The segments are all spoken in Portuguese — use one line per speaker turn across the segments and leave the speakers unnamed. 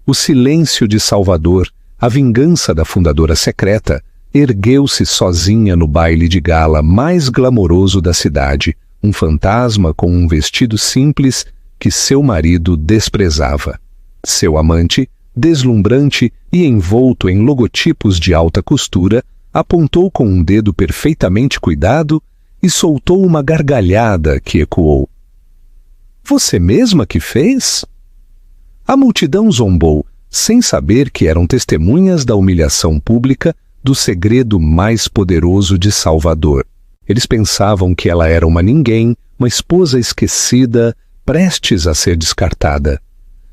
O silêncio de Salvador, a vingança da fundadora secreta, ergueu-se sozinha no baile de gala mais glamouroso da cidade, um fantasma com um vestido simples que seu marido desprezava. Seu amante, deslumbrante e envolto em logotipos de alta costura, apontou com um dedo perfeitamente cuidado e soltou uma gargalhada que ecoou. Você mesma que fez? A multidão zombou, sem saber que eram testemunhas da humilhação pública do segredo mais poderoso de Salvador. Eles pensavam que ela era uma ninguém, uma esposa esquecida, prestes a ser descartada.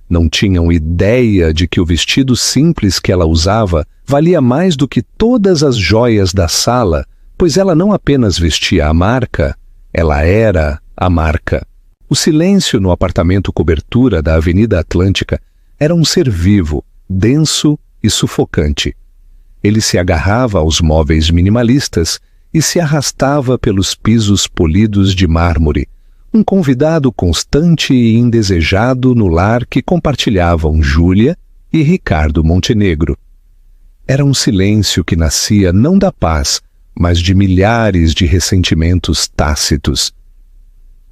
Não tinham ideia de que o vestido simples que ela usava valia mais do que todas as joias da sala, pois ela não apenas vestia a marca, ela era a marca. O silêncio no apartamento cobertura da Avenida Atlântica era um ser vivo, denso e sufocante. Ele se agarrava aos móveis minimalistas e se arrastava pelos pisos polidos de mármore, um convidado constante e indesejado no lar que compartilhavam Júlia e Ricardo Montenegro. Era um silêncio que nascia não da paz, mas de milhares de ressentimentos tácitos.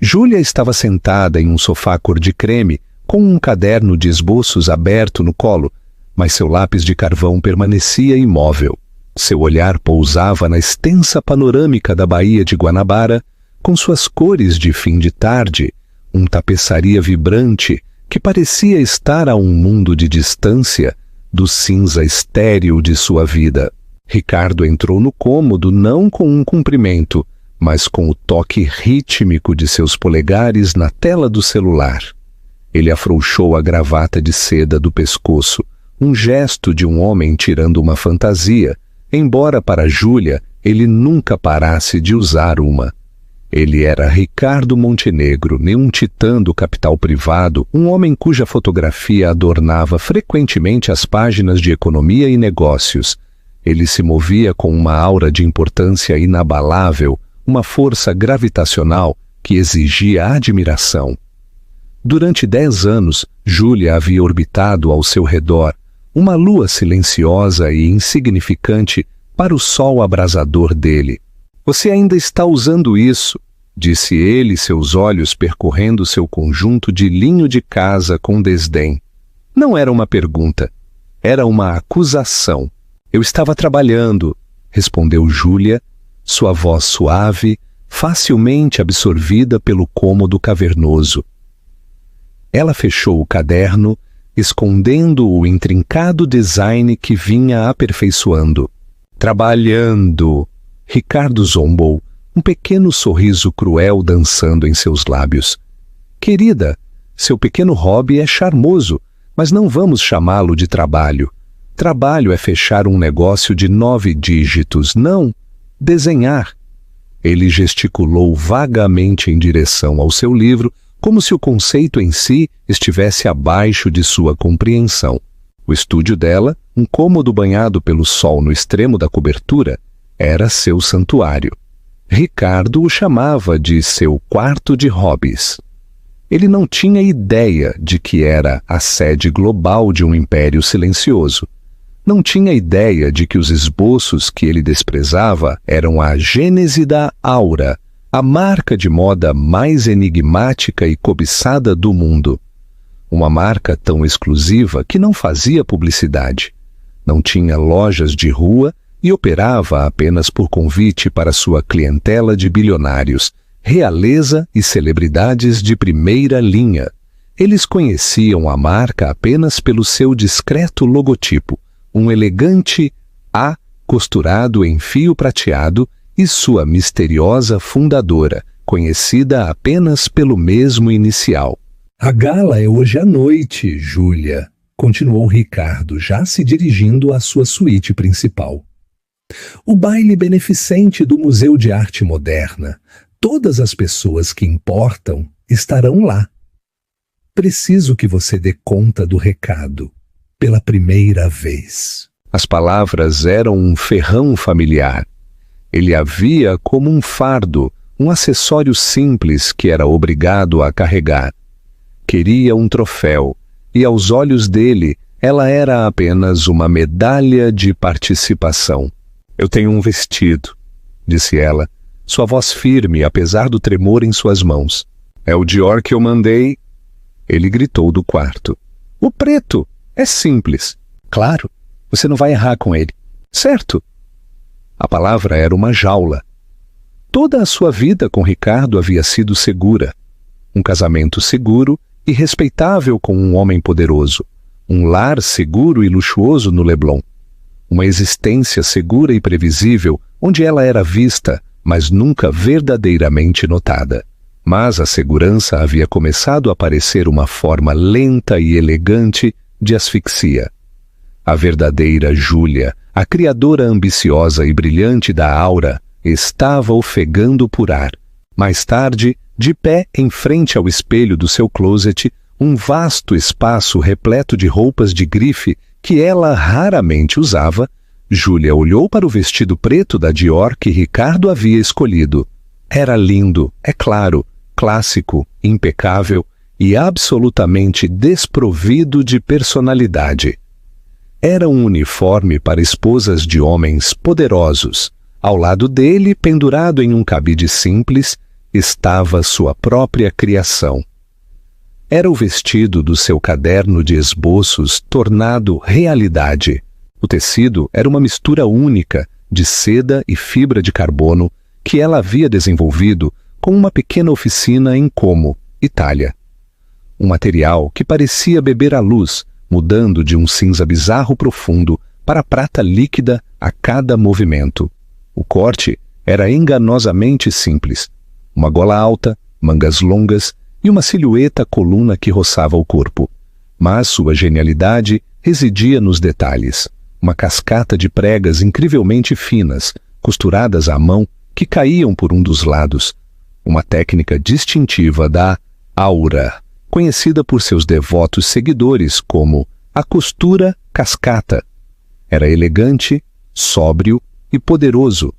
Júlia estava sentada em um sofá cor de creme, com um caderno de esboços aberto no colo, mas seu lápis de carvão permanecia imóvel. Seu olhar pousava na extensa panorâmica da Baía de Guanabara, com suas cores de fim de tarde, tapeçaria vibrante que parecia estar a um mundo de distância do cinza estéril de sua vida. Ricardo entrou no cômodo não com um cumprimento, mas com o toque rítmico de seus polegares na tela do celular. Ele afrouxou a gravata de seda do pescoço, um gesto de um homem tirando uma fantasia, embora para Júlia ele nunca parasse de usar uma. Ele era Ricardo Montenegro, um titã do capital privado, um homem cuja fotografia adornava frequentemente as páginas de economia e negócios. Ele se movia com uma aura de importância inabalável, uma força gravitacional que exigia admiração. Durante 10 anos, Júlia havia orbitado ao seu redor, uma lua silenciosa e insignificante para o sol abrasador dele. Você ainda está usando isso, disse ele, seus olhos percorrendo seu conjunto de linho de casa com desdém. Não era uma pergunta, era uma acusação. Eu estava trabalhando, respondeu Júlia, sua voz suave, facilmente absorvida pelo cômodo cavernoso. Ela fechou o caderno, escondendo o intrincado design que vinha aperfeiçoando. Trabalhando! Ricardo zombou, um pequeno sorriso cruel dançando em seus lábios. Querida, seu pequeno hobby é charmoso, mas não vamos chamá-lo de trabalho. Trabalho é fechar um negócio de 9 dígitos, não desenhar. Ele gesticulou vagamente em direção ao seu livro, como se o conceito em si estivesse abaixo de sua compreensão. O estúdio dela, um cômodo banhado pelo sol no extremo da cobertura, era seu santuário. Ricardo o chamava de seu quarto de hobbies. Ele não tinha ideia de que era a sede global de um império silencioso. Não tinha ideia de que os esboços que ele desprezava eram a gênese da Aura, a marca de moda mais enigmática e cobiçada do mundo. Uma marca tão exclusiva que não fazia publicidade. Não tinha lojas de rua e operava apenas por convite para sua clientela de bilionários, realeza e celebridades de primeira linha. Eles conheciam a marca apenas pelo seu discreto logotipo, um elegante A costurado em fio prateado, e sua misteriosa fundadora, conhecida apenas pelo mesmo inicial. A gala é hoje à noite, Júlia, continuou Ricardo, já se dirigindo à sua suíte principal. O baile beneficente do Museu de Arte Moderna. Todas as pessoas que importam estarão lá. Preciso que você dê conta do recado, pela primeira vez. As palavras eram um ferrão familiar. Ele a via como um fardo, um acessório simples que era obrigado a carregar. Queria um troféu, e aos olhos dele, Ela era apenas uma medalha de participação. Eu tenho um vestido, disse ela, sua voz firme apesar do tremor em suas mãos. É o Dior que eu mandei. Ele gritou do quarto. O preto. É simples. Claro, você não vai errar com ele. Certo? A palavra era uma jaula. Toda a sua vida com Ricardo havia sido segura. Um casamento seguro e respeitável com um homem poderoso. Um lar seguro e luxuoso no Leblon. Uma existência segura e previsível, onde ela era vista, mas nunca verdadeiramente notada. Mas a segurança havia começado a parecer uma forma lenta e elegante de asfixia. A verdadeira Júlia, a criadora ambiciosa e brilhante da aura, estava ofegando por ar. Mais tarde, de pé em frente ao espelho do seu closet, um vasto espaço repleto de roupas de grife que ela raramente usava, Júlia olhou para o vestido preto da Dior que Ricardo havia escolhido. Era lindo, é claro, clássico, impecável e absolutamente desprovido de personalidade. Era um uniforme para esposas de homens poderosos. Ao lado dele, pendurado em um cabide simples, estava sua própria criação. Era o vestido do seu caderno de esboços tornado realidade. O tecido era uma mistura única de seda e fibra de carbono que ela havia desenvolvido com uma pequena oficina em Como, Itália. Um material que parecia beber a luz, mudando de um cinza bizarro profundo para prata líquida a cada movimento. O corte era enganosamente simples. Uma gola alta, mangas longas e uma silhueta coluna que roçava o corpo. Mas sua genialidade residia nos detalhes. Uma cascata de pregas incrivelmente finas, costuradas à mão, que caíam por um dos lados. Uma técnica distintiva da aura, conhecida por seus devotos seguidores como a costura cascata. Era elegante, sóbrio e poderoso.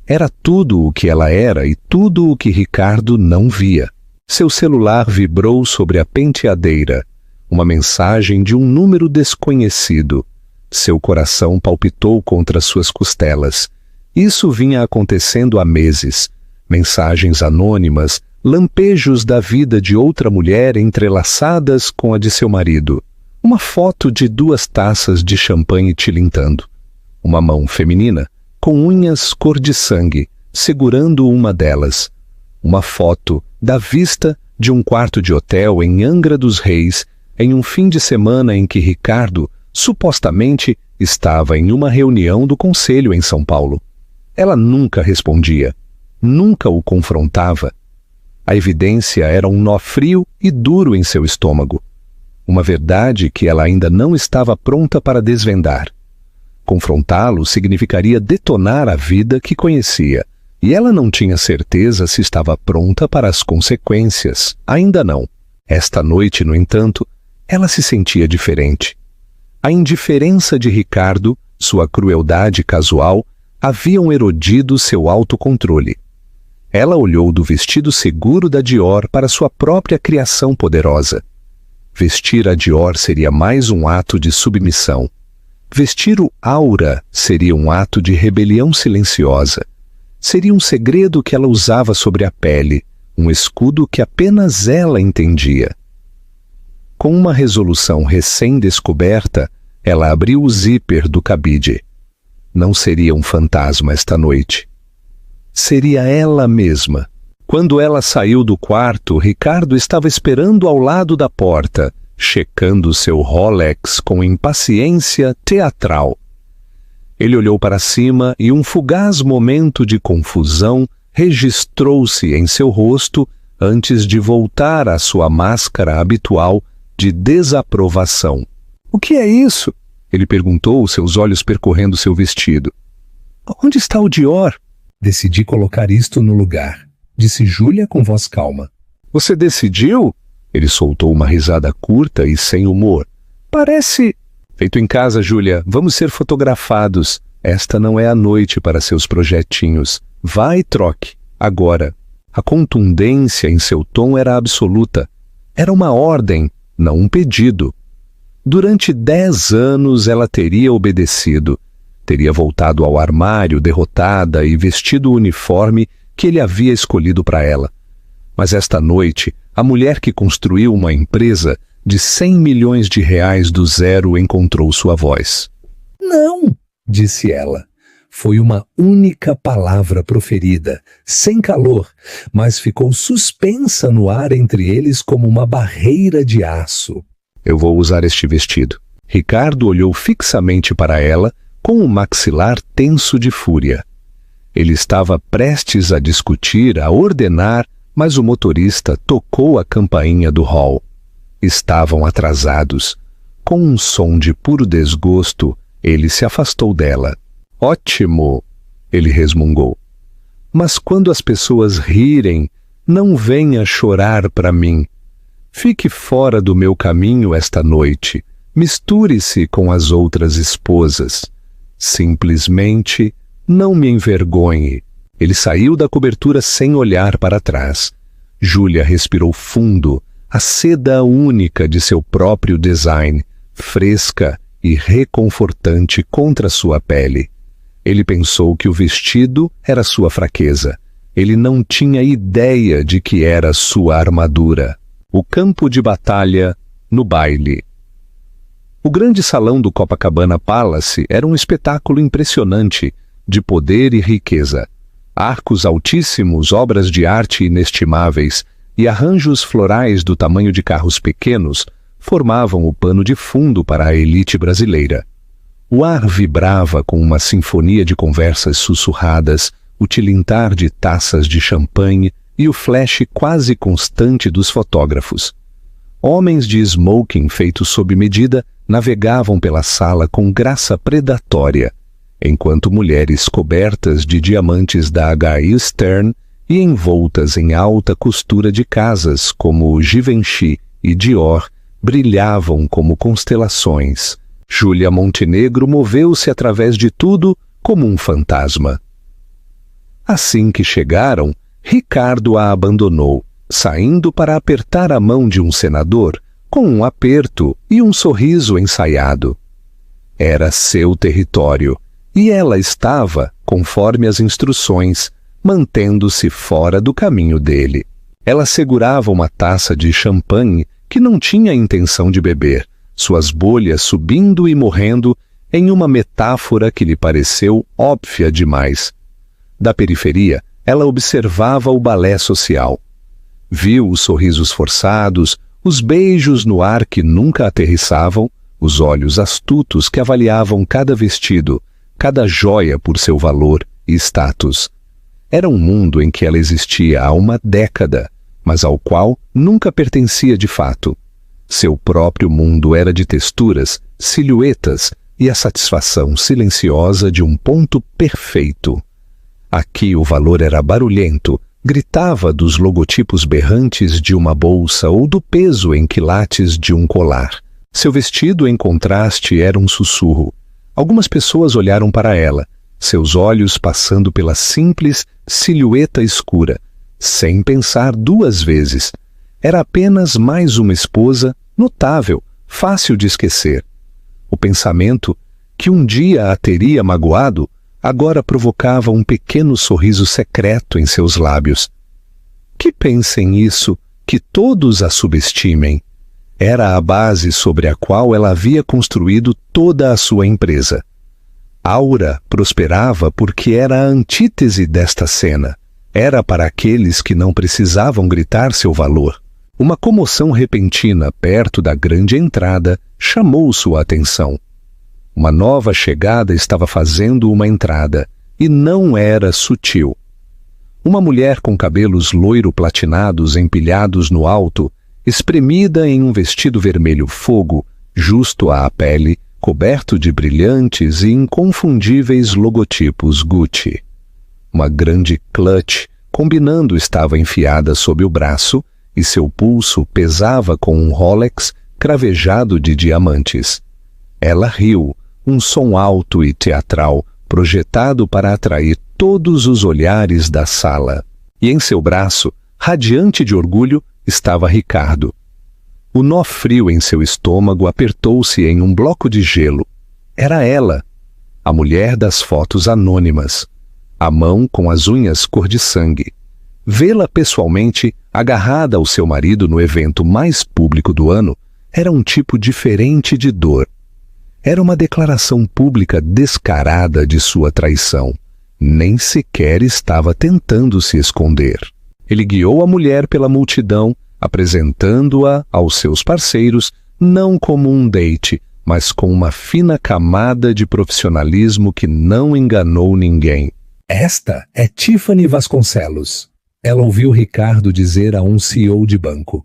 Era tudo o que ela era e tudo o que Ricardo não via. Seu celular vibrou sobre a penteadeira. Uma mensagem de um número desconhecido. Seu coração palpitou contra suas costelas. Isso vinha acontecendo há meses. Mensagens anônimas, lampejos da vida de outra mulher entrelaçadas com a de seu marido. Uma foto de 2 taças de champanhe tilintando. Uma mão feminina, com unhas cor de sangue, segurando uma delas. Uma foto da vista de um quarto de hotel em Angra dos Reis, em um fim de semana em que Ricardo, supostamente, estava em uma reunião do conselho em São Paulo. Ela nunca respondia, nunca o confrontava. A evidência era um nó frio e duro em seu estômago. Uma verdade que ela ainda não estava pronta para desvendar. Confrontá-lo significaria detonar a vida que conhecia, e ela não tinha certeza se estava pronta para as consequências. Ainda não. Esta noite, no entanto, ela se sentia diferente. A indiferença de Ricardo, sua crueldade casual, haviam erodido seu autocontrole. Ela olhou do vestido seguro da Dior para sua própria criação poderosa. Vestir a Dior seria mais um ato de submissão. Vestir o Aura seria um ato de rebelião silenciosa. Seria um segredo que ela usava sobre a pele, um escudo que apenas ela entendia. Com uma resolução recém-descoberta, ela abriu o zíper do cabide. Não seria um fantasma esta noite. Seria ela mesma. Quando ela saiu do quarto, Ricardo estava esperando ao lado da porta, checando seu Rolex com impaciência teatral. Ele olhou para cima e um fugaz momento de confusão registrou-se em seu rosto antes de voltar à sua máscara habitual de desaprovação. — O que é isso? Ele perguntou, seus olhos percorrendo seu vestido. — Onde está o Dior? Decidi colocar isto no lugar, disse Júlia com voz calma. — Você decidiu? Ele soltou uma risada curta e sem humor. — Parece... Feito em casa, Júlia. Vamos ser fotografados. Esta não é a noite para seus projetinhos. Vá e troque. Agora. A contundência em seu tom era absoluta. Era uma ordem, não um pedido. Durante 10 anos ela teria obedecido. Teria voltado ao armário derrotada e vestido o uniforme que ele havia escolhido para ela. Mas esta noite, a mulher que construiu uma empresa de 100 milhões de reais do zero encontrou sua voz.
Não, disse ela. Foi uma única palavra proferida, sem calor, mas ficou suspensa no ar entre eles como uma barreira de aço.
Eu vou usar este vestido. Ricardo olhou fixamente para ela, com o maxilar tenso de fúria. Ele estava prestes a discutir, a ordenar, mas o motorista tocou a campainha do hall. Estavam atrasados. Com um som de puro desgosto, ele se afastou dela. Ótimo, ele resmungou. Mas quando as pessoas rirem, não venha chorar para mim. Fique fora do meu caminho esta noite. Misture-se com as outras esposas. Simplesmente não me envergonhe. Ele saiu da cobertura sem olhar para trás. Júlia respirou fundo, a seda única de seu próprio design, fresca e reconfortante contra sua pele. Ele pensou que o vestido era sua fraqueza. Ele não tinha ideia de que era sua armadura. O campo de batalha no baile. O grande salão do Copacabana Palace era um espetáculo impressionante, de poder e riqueza. Arcos altíssimos, obras de arte inestimáveis e arranjos florais do tamanho de carros pequenos formavam o pano de fundo para a elite brasileira. O ar vibrava com uma sinfonia de conversas sussurradas, o tilintar de taças de champanhe e o flash quase constante dos fotógrafos. Homens de smoking feitos sob medida navegavam pela sala com graça predatória, enquanto mulheres cobertas de diamantes da H.I. Stern e envoltas em alta costura de casas como Givenchy e Dior brilhavam como constelações. Júlia Montenegro moveu-se através de tudo como um fantasma. Assim que chegaram, Ricardo a abandonou, saindo para apertar a mão de um senador, com um aperto e um sorriso ensaiado. Era seu território, e ela estava, conforme as instruções, mantendo-se fora do caminho dele. Ela segurava uma taça de champanhe que não tinha intenção de beber, suas bolhas subindo e morrendo em uma metáfora que lhe pareceu óbvia demais. Da periferia, ela observava o balé social. Viu os sorrisos forçados, os beijos no ar que nunca aterrissavam, os olhos astutos que avaliavam cada vestido, cada joia por seu valor e status. Era um mundo em que ela existia há uma década, mas ao qual nunca pertencia de fato. Seu próprio mundo era de texturas, silhuetas e a satisfação silenciosa de um ponto perfeito. Aqui o valor era barulhento, gritava dos logotipos berrantes de uma bolsa ou do peso em quilates de um colar. Seu vestido, em contraste, era um sussurro. Algumas pessoas olharam para ela, seus olhos passando pela simples silhueta escura, sem pensar duas vezes. Era apenas mais uma esposa notável, fácil de esquecer. O pensamento, que um dia a teria magoado, agora provocava um pequeno sorriso secreto em seus lábios. Que pensem isso, que todos a subestimem. Era a base sobre a qual ela havia construído toda a sua empresa. Aura prosperava porque era a antítese desta cena. Era para aqueles que não precisavam gritar seu valor. Uma comoção repentina perto da grande entrada chamou sua atenção. Uma nova chegada estava fazendo uma entrada, e não era sutil. Uma mulher com cabelos loiro-platinados empilhados no alto, espremida em um vestido vermelho fogo, justo à pele, coberto de brilhantes e inconfundíveis logotipos Gucci. Uma grande clutch, combinando, estava enfiada sob o braço, e seu pulso pesava com um Rolex cravejado de diamantes. Ela riu, um som alto e teatral, projetado para atrair todos os olhares da sala. E em seu braço, radiante de orgulho, estava Ricardo. O nó frio em seu estômago apertou-se em um bloco de gelo. Era ela, a mulher das fotos anônimas, a mão com as unhas cor de sangue. Vê-la pessoalmente, agarrada ao seu marido no evento mais público do ano, era um tipo diferente de dor. Era uma declaração pública descarada de sua traição. Nem sequer estava tentando se esconder. Ele guiou a mulher pela multidão, apresentando-a aos seus parceiros, não como um date, mas com uma fina camada de profissionalismo que não enganou ninguém.
Esta é Tiffany Vasconcelos. Ela ouviu Ricardo dizer a um CEO de banco.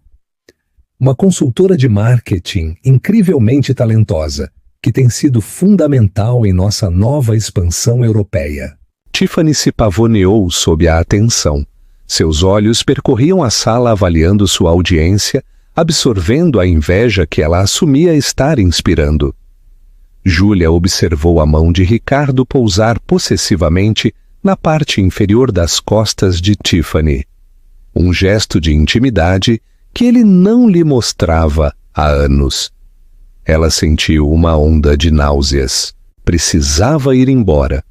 Uma consultora de marketing incrivelmente talentosa, que tem sido fundamental em nossa nova expansão europeia.
Tiffany se pavoneou sob a atenção. Seus olhos percorriam a sala avaliando sua audiência, absorvendo a inveja que ela assumia estar inspirando. Júlia observou a mão de Ricardo pousar possessivamente na parte inferior das costas de Tiffany. Um gesto de intimidade que ele não lhe mostrava há anos. Ela sentiu uma onda de náuseas. Precisava ir embora.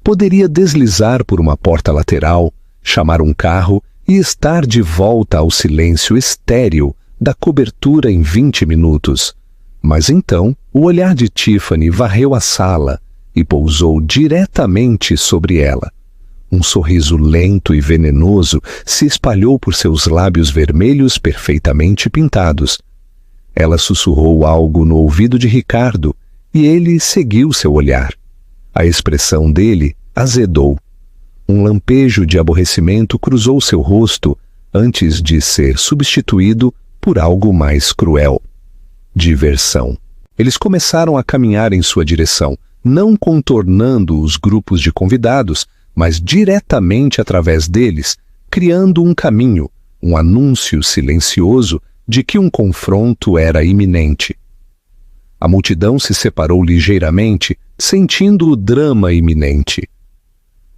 Poderia deslizar por uma porta lateral, chamar um carro e estar de volta ao silêncio estéril da cobertura em 20 minutos. Mas então, o olhar de Tiffany varreu a sala e pousou diretamente sobre ela. Um sorriso lento e venenoso se espalhou por seus lábios vermelhos perfeitamente pintados. Ela sussurrou algo no ouvido de Ricardo e ele seguiu seu olhar. A expressão dele azedou. Um lampejo de aborrecimento cruzou seu rosto antes de ser substituído por algo mais cruel. Diversão. Eles começaram a caminhar em sua direção, não contornando os grupos de convidados, mas diretamente através deles, criando um caminho, um anúncio silencioso de que um confronto era iminente. A multidão se separou ligeiramente, sentindo o drama iminente.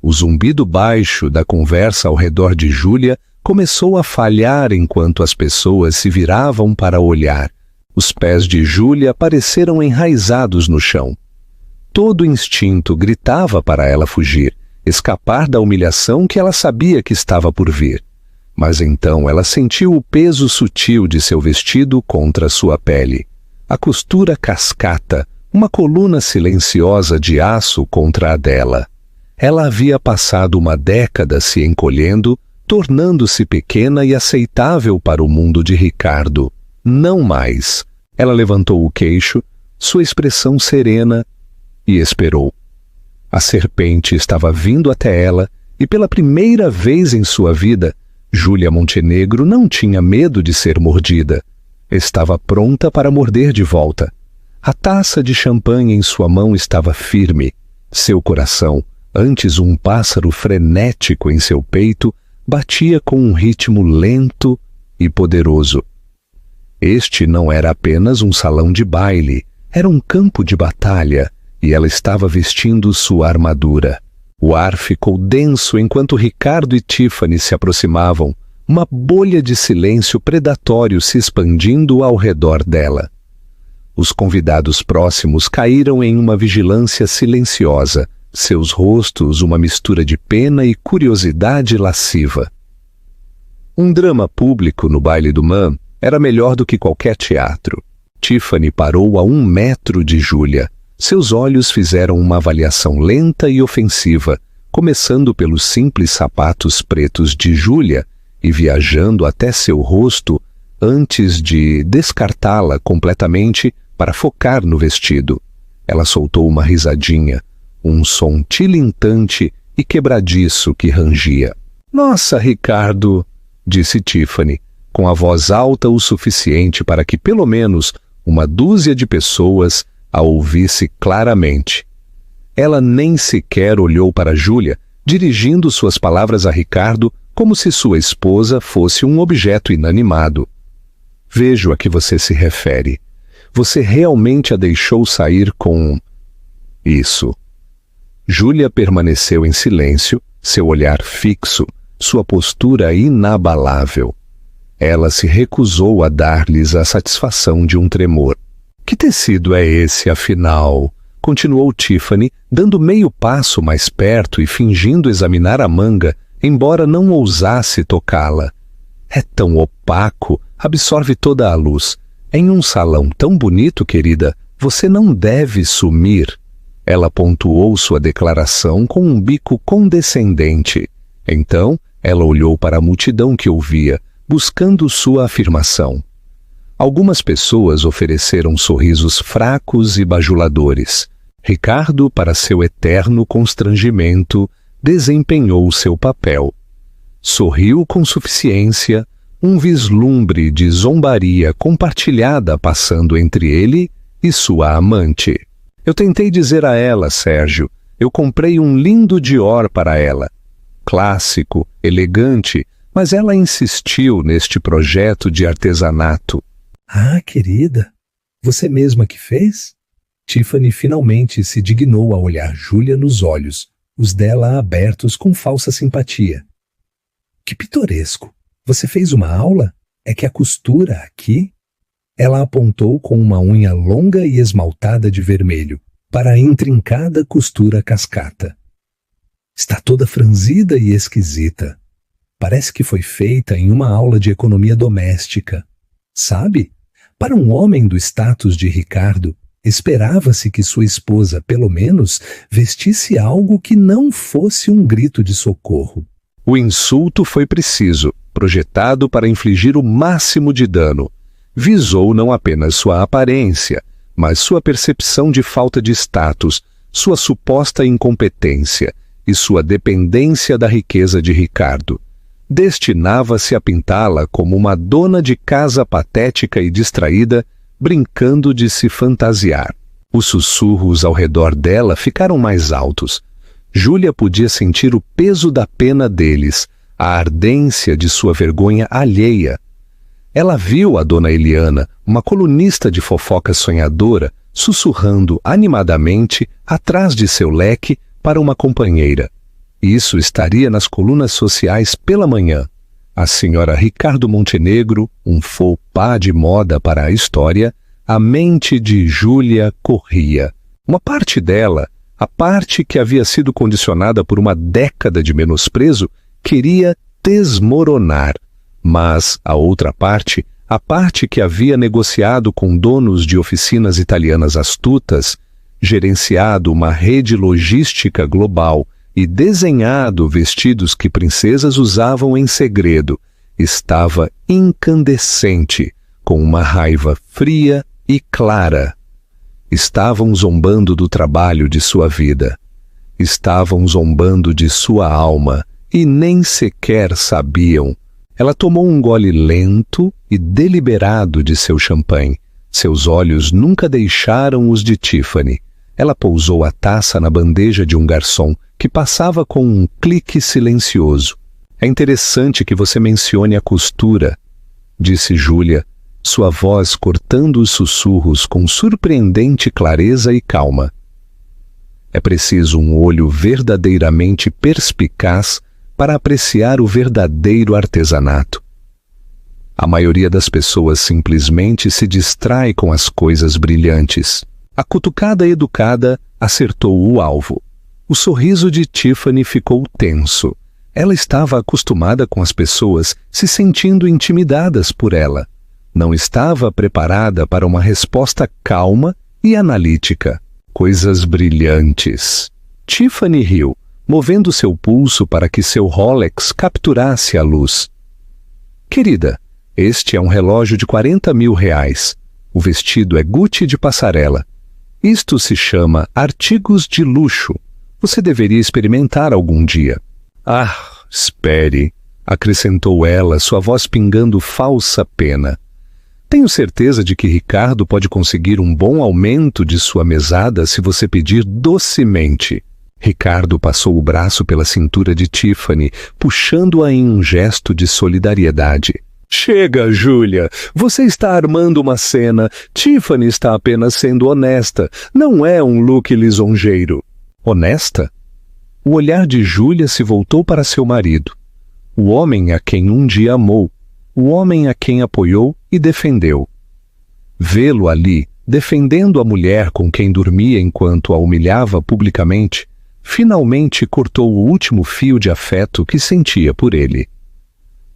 O zumbido baixo da conversa ao redor de Júlia começou a falhar enquanto as pessoas se viravam para olhar. Os pés de Júlia pareceram enraizados no chão. Todo instinto gritava para ela fugir, escapar da humilhação que ela sabia que estava por vir. Mas então ela sentiu o peso sutil de seu vestido contra sua pele. A costura cascata, uma coluna silenciosa de aço contra a dela. Ela havia passado uma década se encolhendo, tornando-se pequena e aceitável para o mundo de Ricardo. Não mais. Ela levantou o queixo, sua expressão serena, e esperou. A serpente estava vindo até ela e pela primeira vez em sua vida, Júlia Montenegro não tinha medo de ser mordida. Estava pronta para morder de volta. A taça de champanhe em sua mão estava firme. Seu coração, antes um pássaro frenético em seu peito, batia com um ritmo lento e poderoso. Este não era apenas um salão de baile, era um campo de batalha, e ela estava vestindo sua armadura. O ar ficou denso enquanto Ricardo e Tiffany se aproximavam, uma bolha de silêncio predatório se expandindo ao redor dela. Os convidados próximos caíram em uma vigilância silenciosa, seus rostos uma mistura de pena e curiosidade lasciva. Um drama público no baile do Man era melhor do que qualquer teatro. Tiffany parou a 1 metro de Júlia. Seus olhos fizeram uma avaliação lenta e ofensiva, começando pelos simples sapatos pretos de Júlia e viajando até seu rosto antes de descartá-la completamente para focar no vestido. Ela soltou uma risadinha, um som tilintante e quebradiço que rangia. "Nossa, Ricardo", disse Tiffany, com a voz alta o suficiente para que pelo menos uma dúzia de pessoas a ouvisse claramente. Ela nem sequer olhou para Júlia, dirigindo suas palavras a Ricardo como se sua esposa fosse um objeto inanimado. "Vejo a que você se refere. Você realmente a deixou sair com... isso." Júlia permaneceu em silêncio, seu olhar fixo, sua postura inabalável. Ela se recusou a dar-lhes a satisfação de um tremor. Que tecido é esse, afinal? Continuou Tiffany, dando meio passo mais perto e fingindo examinar a manga, embora não ousasse tocá-la. É tão opaco, absorve toda a luz. Em um salão tão bonito, querida, você não deve sumir. Ela pontuou sua declaração com um bico condescendente. Então, ela olhou para a multidão que ouvia, buscando sua afirmação. Algumas pessoas ofereceram sorrisos fracos e bajuladores. Ricardo, para seu eterno constrangimento, desempenhou seu papel. Sorriu com suficiência, um vislumbre de zombaria compartilhada passando entre ele e sua amante. Eu tentei dizer a ela, Sérgio, eu comprei um lindo Dior para ela. Clássico, elegante, mas ela insistiu neste projeto de artesanato.
Ah, querida, você mesma que fez? Tiffany finalmente se dignou a olhar Júlia nos olhos, os dela abertos com falsa simpatia. Que pitoresco! Você fez uma aula? É que a costura aqui... Ela apontou com uma unha longa e esmaltada de vermelho para a intrincada costura cascata. Está toda franzida e esquisita. Parece que foi feita em uma aula de economia doméstica. Sabe? Para um homem do status de Ricardo, esperava-se que sua esposa, pelo menos, vestisse algo que não fosse um grito de socorro.
O insulto foi preciso, projetado para infligir o máximo de dano. Visou não apenas sua aparência, mas sua percepção de falta de status, sua suposta incompetência e sua dependência da riqueza de Ricardo. Destinava-se a pintá-la como uma dona de casa patética e distraída, brincando de se fantasiar. Os sussurros ao redor dela ficaram mais altos. Júlia podia sentir o peso da pena deles, a ardência de sua vergonha alheia. Ela viu a dona Eliana, uma colunista de fofoca sonhadora, sussurrando animadamente atrás de seu leque para uma companheira. Isso estaria nas colunas sociais pela manhã. A senhora Ricardo Montenegro, um faux pas de moda para a história, a mente de Júlia corria. Uma parte dela, a parte que havia sido condicionada por uma década de menosprezo, queria desmoronar. Mas a outra parte, a parte que havia negociado com donos de oficinas italianas astutas, gerenciado uma rede logística global e desenhado vestidos que princesas usavam em segredo, estava incandescente, com uma raiva fria e clara. Estavam zombando do trabalho de sua vida. Estavam zombando de sua alma e nem sequer sabiam. Ela tomou um gole lento e deliberado de seu champanhe. Seus olhos nunca deixaram os de Tiffany. Ela pousou a taça na bandeja de um garçom que passava com um clique silencioso. É interessante que você mencione a costura, disse Júlia, sua voz cortando os sussurros com surpreendente clareza e calma. É preciso um olho verdadeiramente perspicaz para apreciar o verdadeiro artesanato. A maioria das pessoas simplesmente se distrai com as coisas brilhantes. A cutucada educada acertou o alvo. O sorriso de Tiffany ficou tenso. Ela estava acostumada com as pessoas se sentindo intimidadas por ela. Não estava preparada para uma resposta calma e analítica. Coisas brilhantes. Tiffany riu, movendo seu pulso para que seu Rolex capturasse a luz. Querida, este é um relógio de 40 mil reais. O vestido é Gucci de passarela. Isto se chama artigos de luxo. Você deveria experimentar algum dia. Ah, espere, acrescentou ela, sua voz pingando falsa pena. Tenho certeza de que Ricardo pode conseguir um bom aumento de sua mesada se você pedir docemente. Ricardo passou o braço pela cintura de Tiffany, puxando-a em um gesto de solidariedade. Chega, Júlia, você está armando uma cena. Tiffany está apenas sendo honesta. Não é um look lisonjeiro. Honesta? O olhar de Júlia se voltou para seu marido. O homem a quem um dia amou. o homem a quem apoiou e defendeu. Vê-lo ali, defendendo a mulher com quem dormia enquanto a humilhava publicamente, finalmente cortou o último fio de afeto que sentia por ele.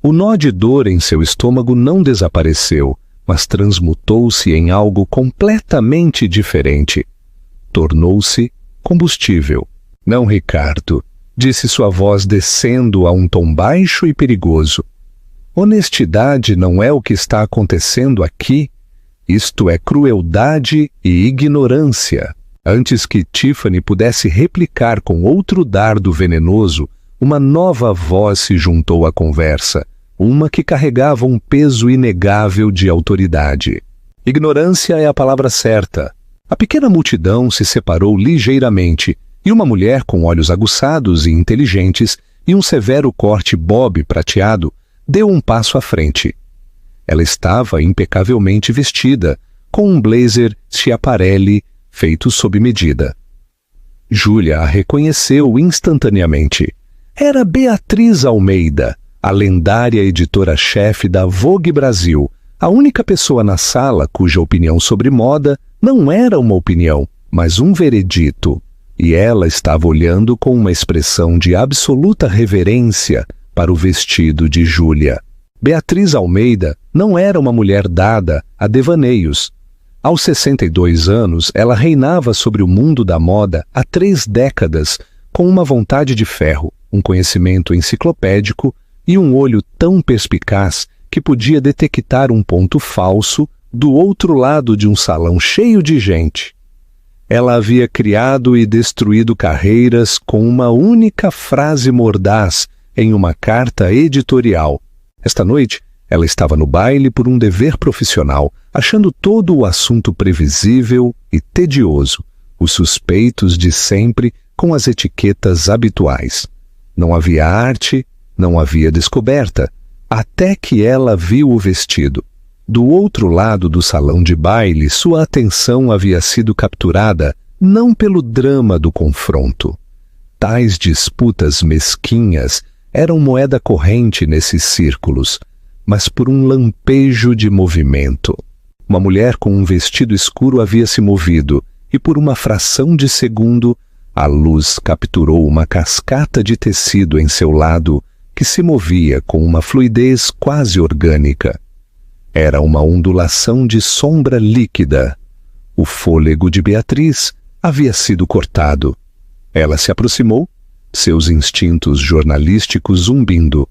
O nó de dor em seu estômago não desapareceu, mas transmutou-se em algo completamente diferente. Tornou-se combustível. Não, Ricardo, disse sua voz descendo a um tom baixo e perigoso. Honestidade não é o que está acontecendo aqui. Isto é crueldade e ignorância. Antes que Tiffany pudesse replicar com outro dardo venenoso, uma nova voz se juntou à conversa, uma que carregava um peso inegável de autoridade. Ignorância é a palavra certa. A pequena multidão se separou ligeiramente, e uma mulher com olhos aguçados e inteligentes e um severo corte bob prateado deu um passo à frente. Ela estava impecavelmente vestida, com um blazer Schiaparelli feito sob medida. Júlia a reconheceu instantaneamente. Era Beatriz Almeida, a lendária editora-chefe da Vogue Brasil, a única pessoa na sala cuja opinião sobre moda não era uma opinião, mas um veredito. E ela estava olhando com uma expressão de absoluta reverência para o vestido de Júlia. Beatriz Almeida não era uma mulher dada a devaneios. Aos 62 anos, ela reinava sobre o mundo da moda há 3 décadas, com uma vontade de ferro, um conhecimento enciclopédico e um olho tão perspicaz que podia detectar um ponto falso do outro lado de um salão cheio de gente. Ela havia criado e destruído carreiras com uma única frase mordaz em uma carta editorial. Esta noite, ela estava no baile por um dever profissional, achando todo o assunto previsível e tedioso, os suspeitos de sempre com as etiquetas habituais. Não havia arte, não havia descoberta, até que ela viu o vestido. Do outro lado do salão de baile, sua atenção havia sido capturada não pelo drama do confronto. Tais disputas mesquinhas eram moeda corrente nesses círculos, mas por um lampejo de movimento. Uma mulher com um vestido escuro havia se movido, e por uma fração de segundo, a luz capturou uma cascata de tecido em seu lado que se movia com uma fluidez quase orgânica. Era uma ondulação de sombra líquida. O fôlego de Beatriz havia sido cortado. Ela se aproximou, seus instintos jornalísticos zumbindo.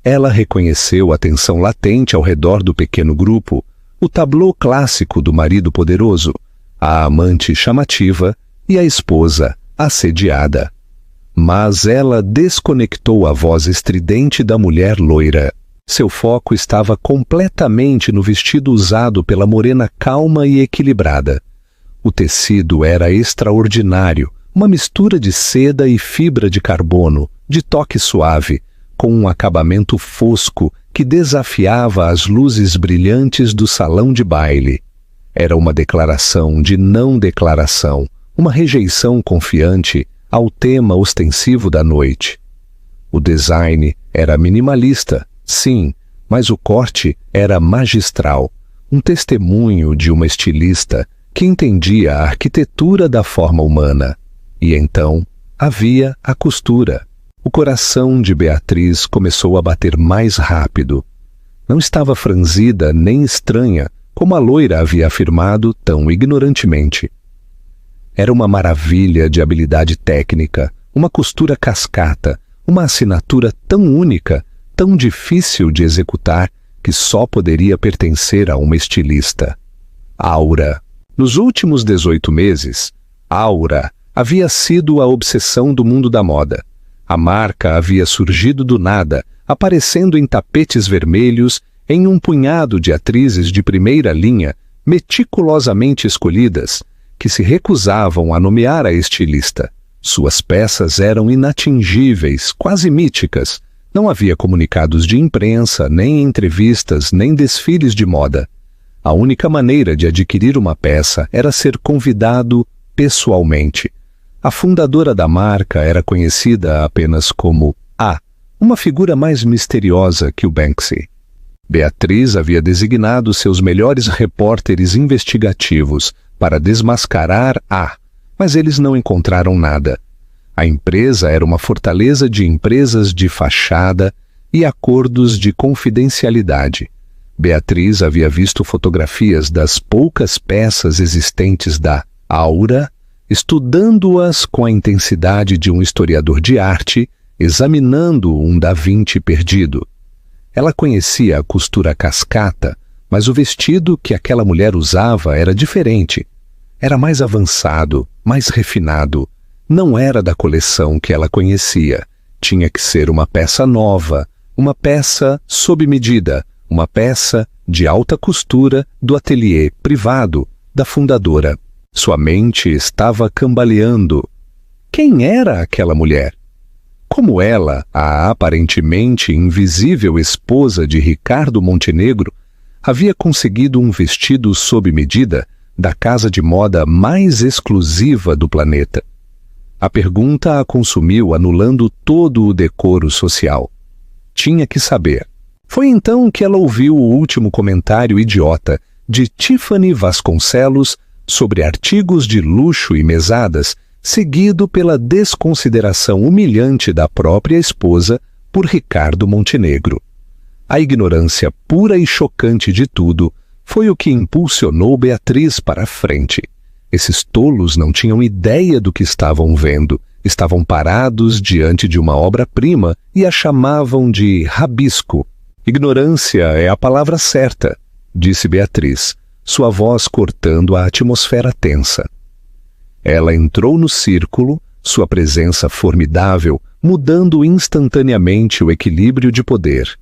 Ela reconheceu a tensão latente ao redor do pequeno grupo, o tablô clássico do marido poderoso, a amante chamativa e a esposa assediada. Mas ela desconectou a voz estridente da mulher loira. Seu foco estava completamente no vestido usado pela morena calma e equilibrada. O tecido era extraordinário, uma mistura de seda e fibra de carbono, de toque suave, com um acabamento fosco que desafiava as luzes brilhantes do salão de baile. Era uma declaração de não declaração, uma rejeição confiante ao tema ostensivo da noite. O design era minimalista, sim, mas o corte era magistral, um testemunho de uma estilista que entendia a arquitetura da forma humana. E então havia a costura. O coração de Beatriz começou a bater mais rápido. Não estava franzida nem estranha, como a loira havia afirmado tão ignorantemente. Era uma maravilha de habilidade técnica, uma costura cascata, uma assinatura tão única, tão difícil de executar, que só poderia pertencer a uma estilista. Aura. Nos últimos 18 meses, Aura havia sido a obsessão do mundo da moda. A marca havia surgido do nada, aparecendo em tapetes vermelhos, em um punhado de atrizes de primeira linha, meticulosamente escolhidas, que se recusavam a nomear a estilista. Suas peças eram inatingíveis, quase míticas. Não havia comunicados de imprensa, nem entrevistas, nem desfiles de moda. A única maneira de adquirir uma peça era ser convidado pessoalmente. A fundadora da marca era conhecida apenas como A, uma figura mais misteriosa que o Banksy. Beatriz havia designado seus melhores repórteres investigativos para desmascarar mas eles não encontraram nada. A empresa era uma fortaleza de empresas de fachada e acordos de confidencialidade. Beatriz havia visto fotografias das poucas peças existentes da Aura, estudando-as com a intensidade de um historiador de arte, examinando um Da Vinci perdido. Ela conhecia a costura cascata, mas o vestido que aquela mulher usava era diferente. Era mais avançado, mais refinado. Não era da coleção que ela conhecia. Tinha que ser uma peça nova, uma peça sob medida, uma peça de alta costura do ateliê privado da fundadora. Sua mente estava cambaleando. Quem era aquela mulher? Como ela, a aparentemente invisível esposa de Ricardo Montenegro, havia conseguido um vestido sob medida da casa de moda mais exclusiva do planeta? A pergunta a consumiu, anulando todo o decoro social. Tinha que saber. Foi então que ela ouviu o último comentário idiota de Tiffany Vasconcelos sobre artigos de luxo e mesadas, seguido pela desconsideração humilhante da própria esposa por Ricardo Montenegro. A ignorância pura e chocante de tudo foi o que impulsionou Beatriz para a frente. Esses tolos não tinham ideia do que estavam vendo, estavam parados diante de uma obra-prima e a chamavam de rabisco. Ignorância é a palavra certa, disse Beatriz, sua voz cortando a atmosfera tensa. Ela entrou no círculo, sua presença formidável, mudando instantaneamente o equilíbrio de poder.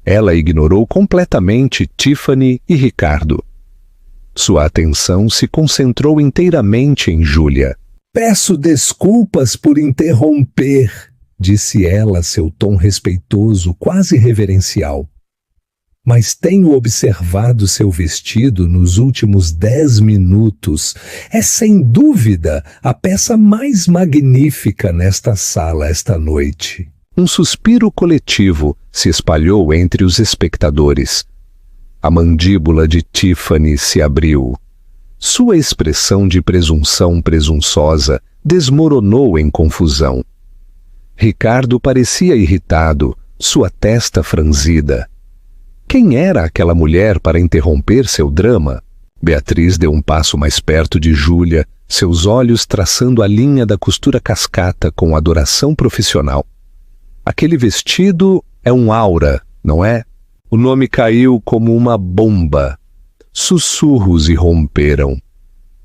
Ela ignorou completamente Tiffany e Ricardo. Sua atenção se concentrou inteiramente em Júlia.
Peço desculpas por interromper, disse ela, seu tom respeitoso, quase reverencial. Mas tenho observado seu vestido nos últimos 10 minutos. É sem dúvida a peça mais magnífica nesta sala esta noite.
Um suspiro coletivo se espalhou entre os espectadores. A mandíbula de Tiffany se abriu. Sua expressão de presunção presunçosa desmoronou em confusão. Ricardo parecia irritado, sua testa franzida. Quem era aquela mulher para interromper seu drama? Beatriz deu um passo mais perto de Júlia, seus olhos traçando a linha da costura cascata com adoração profissional. Aquele vestido é um aura, não é? O nome caiu como uma bomba. Sussurros irromperam.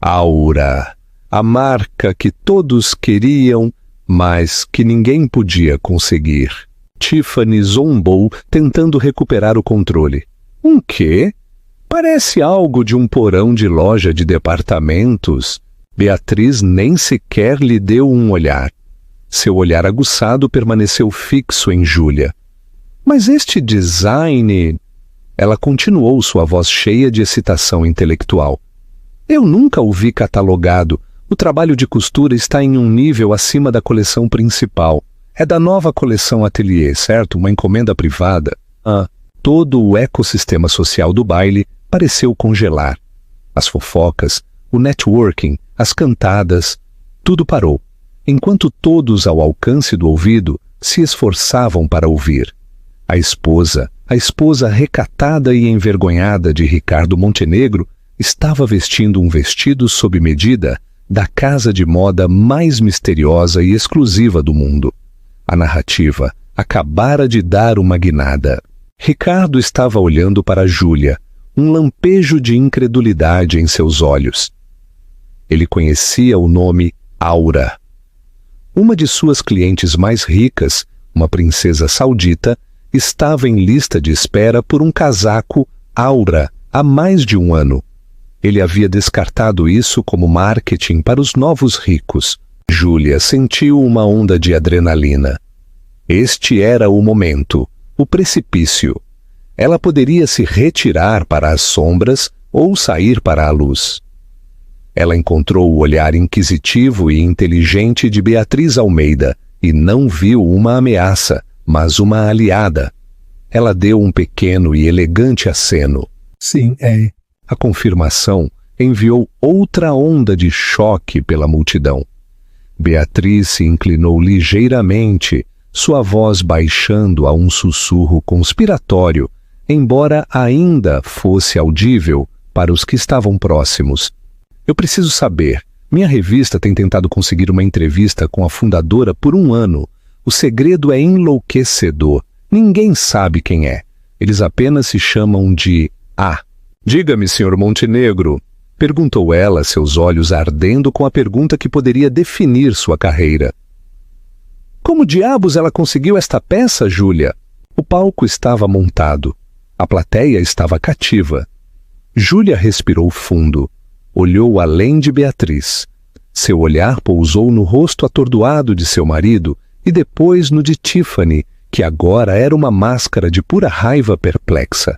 Aura, a marca que todos queriam, mas que ninguém podia conseguir. Tiffany zombou, tentando recuperar o controle. Um quê? Parece algo de um porão de loja de departamentos. Beatriz nem sequer lhe deu um olhar. Seu olhar aguçado permaneceu fixo em Júlia. Mas este design... Ela continuou, sua voz cheia de excitação intelectual. Eu nunca o vi catalogado. O trabalho de costura está em um nível acima da coleção principal. É da nova coleção Atelier, certo? Uma encomenda privada. Todo o ecossistema social do baile pareceu congelar. As fofocas, o networking, as cantadas, tudo parou, enquanto todos ao alcance do ouvido se esforçavam para ouvir. A esposa recatada e envergonhada de Ricardo Montenegro, estava vestindo um vestido sob medida da casa de moda mais misteriosa e exclusiva do mundo. A narrativa acabara de dar uma guinada. Ricardo estava olhando para Júlia, um lampejo de incredulidade em seus olhos. Ele conhecia o nome Aura. Uma de suas clientes mais ricas, uma princesa saudita, estava em lista de espera por um casaco Aura há mais de um ano. Ele havia descartado isso como marketing para os novos ricos. Júlia sentiu uma onda de adrenalina. Este era o momento, o precipício. Ela poderia se retirar para as sombras ou sair para a luz. Ela encontrou o olhar inquisitivo e inteligente de Beatriz Almeida e não viu uma ameaça, mas uma aliada. Ela deu um pequeno e elegante aceno.
Sim, é.
A confirmação enviou outra onda de choque pela multidão. Beatriz se inclinou ligeiramente, sua voz baixando a um sussurro conspiratório, embora ainda fosse audível para os que estavam próximos. Eu preciso saber. Minha revista tem tentado conseguir uma entrevista com a fundadora por 1 ano. O segredo é enlouquecedor. Ninguém sabe quem é. Eles apenas se chamam de A. Diga-me, Sr. Montenegro, perguntou ela, seus olhos ardendo com a pergunta que poderia definir sua carreira. Como diabos ela conseguiu esta peça, Júlia? O palco estava montado. A plateia estava cativa. Júlia respirou fundo. Olhou além de Beatriz. Seu olhar pousou no rosto atordoado de seu marido e depois no de Tiffany, que agora era uma máscara de pura raiva perplexa.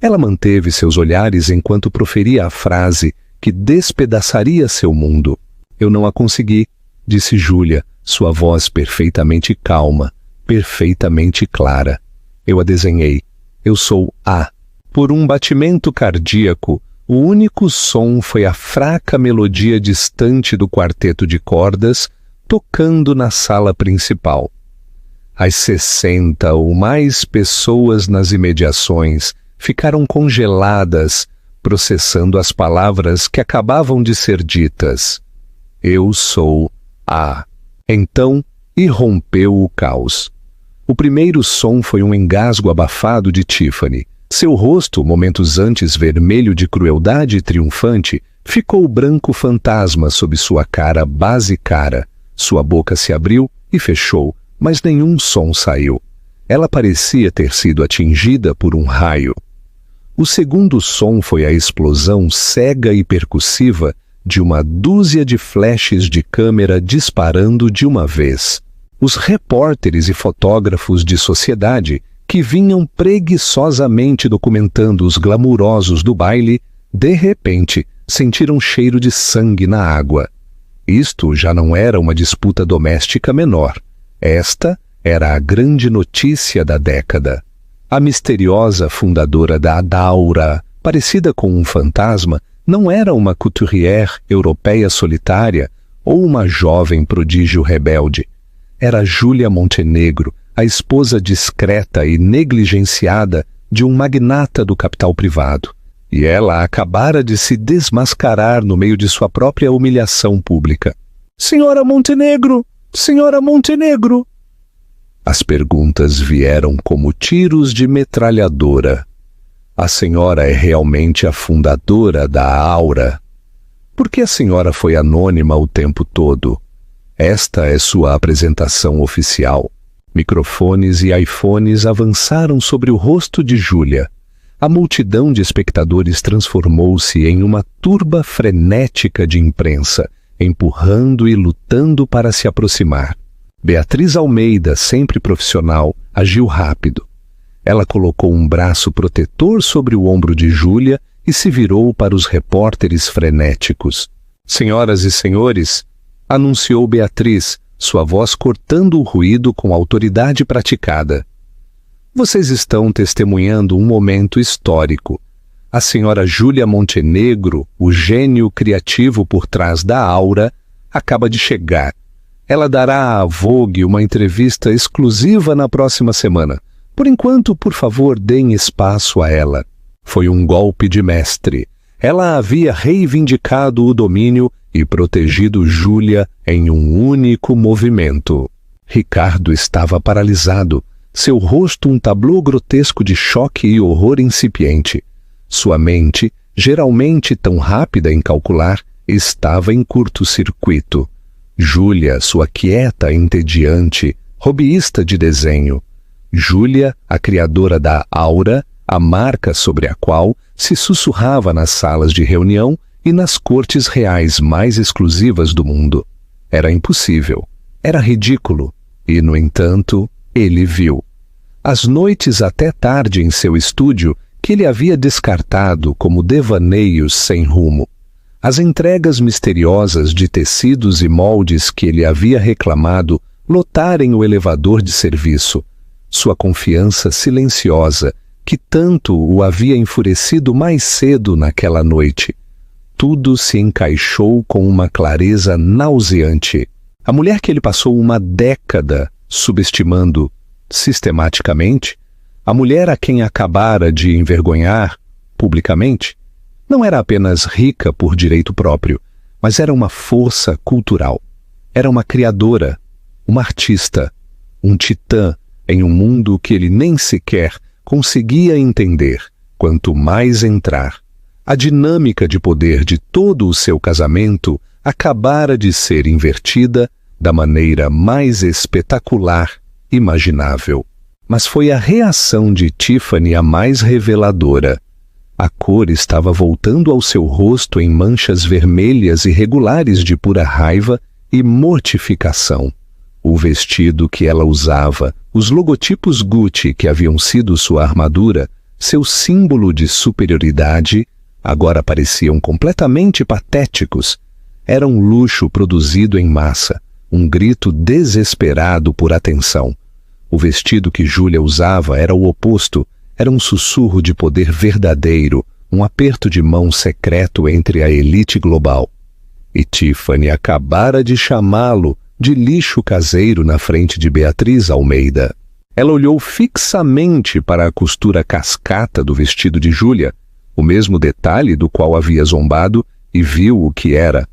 Ela manteve seus olhares enquanto proferia a frase que despedaçaria seu mundo. Eu não a consegui, disse Júlia, sua voz perfeitamente calma, perfeitamente clara. Eu a desenhei. Eu sou A. Por um batimento cardíaco, o único som foi a fraca melodia distante do quarteto de cordas tocando na sala principal. As 60 ou mais pessoas nas imediações ficaram congeladas, processando as palavras que acabavam de ser ditas. Eu sou A. Então, irrompeu o caos. O primeiro som foi um engasgo abafado de Tiffany. Seu rosto, momentos antes vermelho de crueldade triunfante, ficou branco fantasma sob sua cara basicara. Sua boca se abriu e fechou, mas nenhum som saiu. Ela parecia ter sido atingida por um raio. O segundo som foi a explosão cega e percussiva de uma dúzia de flashes de câmera disparando de uma vez. Os repórteres e fotógrafos de sociedade que vinham preguiçosamente documentando os glamurosos do baile, de repente sentiram cheiro de sangue na água. Isto já não era uma disputa doméstica menor. Esta era a grande notícia da década. A misteriosa fundadora da Adaura, parecida com um fantasma, não era uma couturière europeia solitária ou uma jovem prodígio rebelde. Era Júlia Montenegro, a esposa discreta e negligenciada de um magnata do capital privado. E ela acabara de se desmascarar no meio de sua própria humilhação pública. Senhora Montenegro! Senhora Montenegro! As perguntas vieram como tiros de metralhadora. A senhora é realmente a fundadora da Aura? Por que a senhora foi anônima o tempo todo? Esta é sua apresentação oficial. Microfones e iPhones avançaram sobre o rosto de Júlia. A multidão de espectadores transformou-se em uma turba frenética de imprensa, empurrando e lutando para se aproximar. Beatriz Almeida, sempre profissional, agiu rápido. Ela colocou um braço protetor sobre o ombro de Júlia e se virou para os repórteres frenéticos. Senhoras e senhores, anunciou Beatriz, sua voz cortando o ruído com autoridade praticada. Vocês estão testemunhando um momento histórico. A senhora Júlia Montenegro, o gênio criativo por trás da Aura, acaba de chegar. Ela dará à Vogue uma entrevista exclusiva na próxima semana. Por enquanto, por favor, deem espaço a ela. Foi um golpe de mestre. Ela havia reivindicado o domínio e protegido Júlia em um único movimento. Ricardo estava paralisado, seu rosto um tablô grotesco de choque e horror incipiente. Sua mente, geralmente tão rápida em calcular, estava em curto-circuito. Júlia, sua quieta, entediante, hobbyista de desenho. Júlia, a criadora da Aura, a marca sobre a qual se sussurrava nas salas de reunião e nas cortes reais mais exclusivas do mundo. Era impossível, era ridículo, e, no entanto, ele viu. As noites até tarde em seu estúdio, que ele havia descartado como devaneios sem rumo. As entregas misteriosas de tecidos e moldes que ele havia reclamado lotarem o elevador de serviço. sua confiança silenciosa, que tanto o havia enfurecido mais cedo naquela noite. Tudo se encaixou com uma clareza nauseante. A mulher que ele passou uma década subestimando sistematicamente, a mulher a quem acabara de envergonhar publicamente, não era apenas rica por direito próprio, mas era uma força cultural. Era uma criadora, uma artista, um titã em um mundo que ele nem sequer conseguia entender. Quanto mais entrar, a dinâmica de poder de todo o seu casamento acabara de ser invertida da maneira mais espetacular imaginável. Mas foi a reação de Tiffany a mais reveladora. A cor estava voltando ao seu rosto em manchas vermelhas irregulares de pura raiva e mortificação. O vestido que ela usava, os logotipos Gucci que haviam sido sua armadura, seu símbolo de superioridade, agora pareciam completamente patéticos. Era um luxo produzido em massa, um grito desesperado por atenção. O vestido que Júlia usava era o oposto, era um sussurro de poder verdadeiro, um aperto de mão secreto entre a elite global. E Tiffany acabara de chamá-lo de lixo caseiro na frente de Beatriz Almeida. Ela olhou fixamente para a costura cascata do vestido de Júlia, o mesmo detalhe do qual havia zombado, e viu o que era: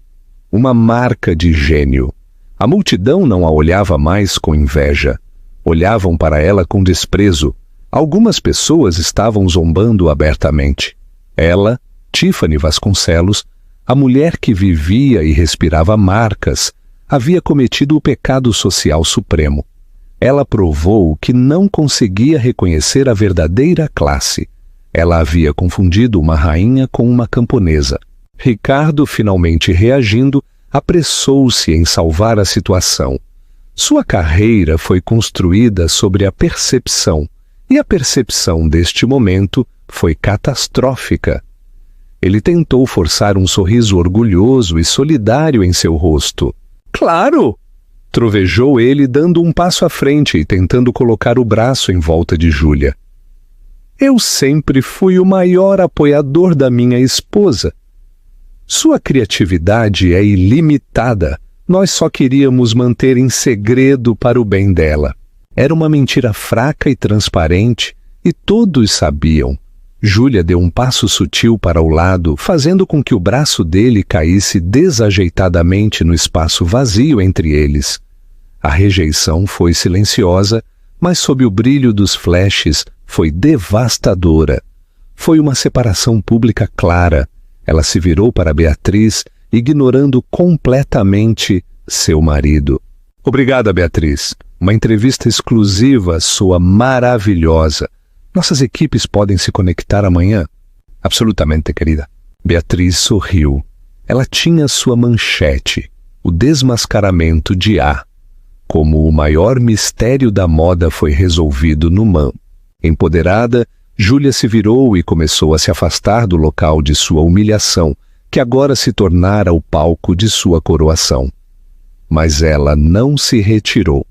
uma marca de gênio. A multidão não a olhava mais com inveja. Olhavam para ela com desprezo. Algumas pessoas estavam zombando abertamente. Ela, Tiffany Vasconcelos, a mulher que vivia e respirava marcas, havia cometido o pecado social supremo. Ela provou que não conseguia reconhecer a verdadeira classe. Ela havia confundido uma rainha com uma camponesa. Ricardo, finalmente reagindo, apressou-se em salvar a situação. Sua carreira foi construída sobre a percepção, e a percepção deste momento foi catastrófica. Ele tentou forçar um sorriso orgulhoso e solidário em seu rosto. "Claro!" trovejou ele, dando um passo à frente e tentando colocar o braço em volta de Júlia. "Eu sempre fui o maior apoiador da minha esposa. Sua criatividade é ilimitada. Nós só queríamos manter em segredo para o bem dela." Era uma mentira fraca e transparente, e todos sabiam. Júlia deu um passo sutil para o lado, fazendo com que o braço dele caísse desajeitadamente no espaço vazio entre eles. A rejeição foi silenciosa, mas sob o brilho dos flashes foi devastadora. Foi uma separação pública clara. Ela se virou para Beatriz, ignorando completamente seu marido. "Obrigada, Beatriz. Uma entrevista exclusiva soa maravilhosa. Nossas equipes podem se conectar amanhã?" "Absolutamente, querida." Beatriz sorriu. Ela tinha sua manchete, o desmascaramento de A. Como o maior mistério da moda foi resolvido no MAM. Empoderada, Júlia se virou e começou a se afastar do local de sua humilhação, que agora se tornara o palco de sua coroação. Mas ela não se retirou.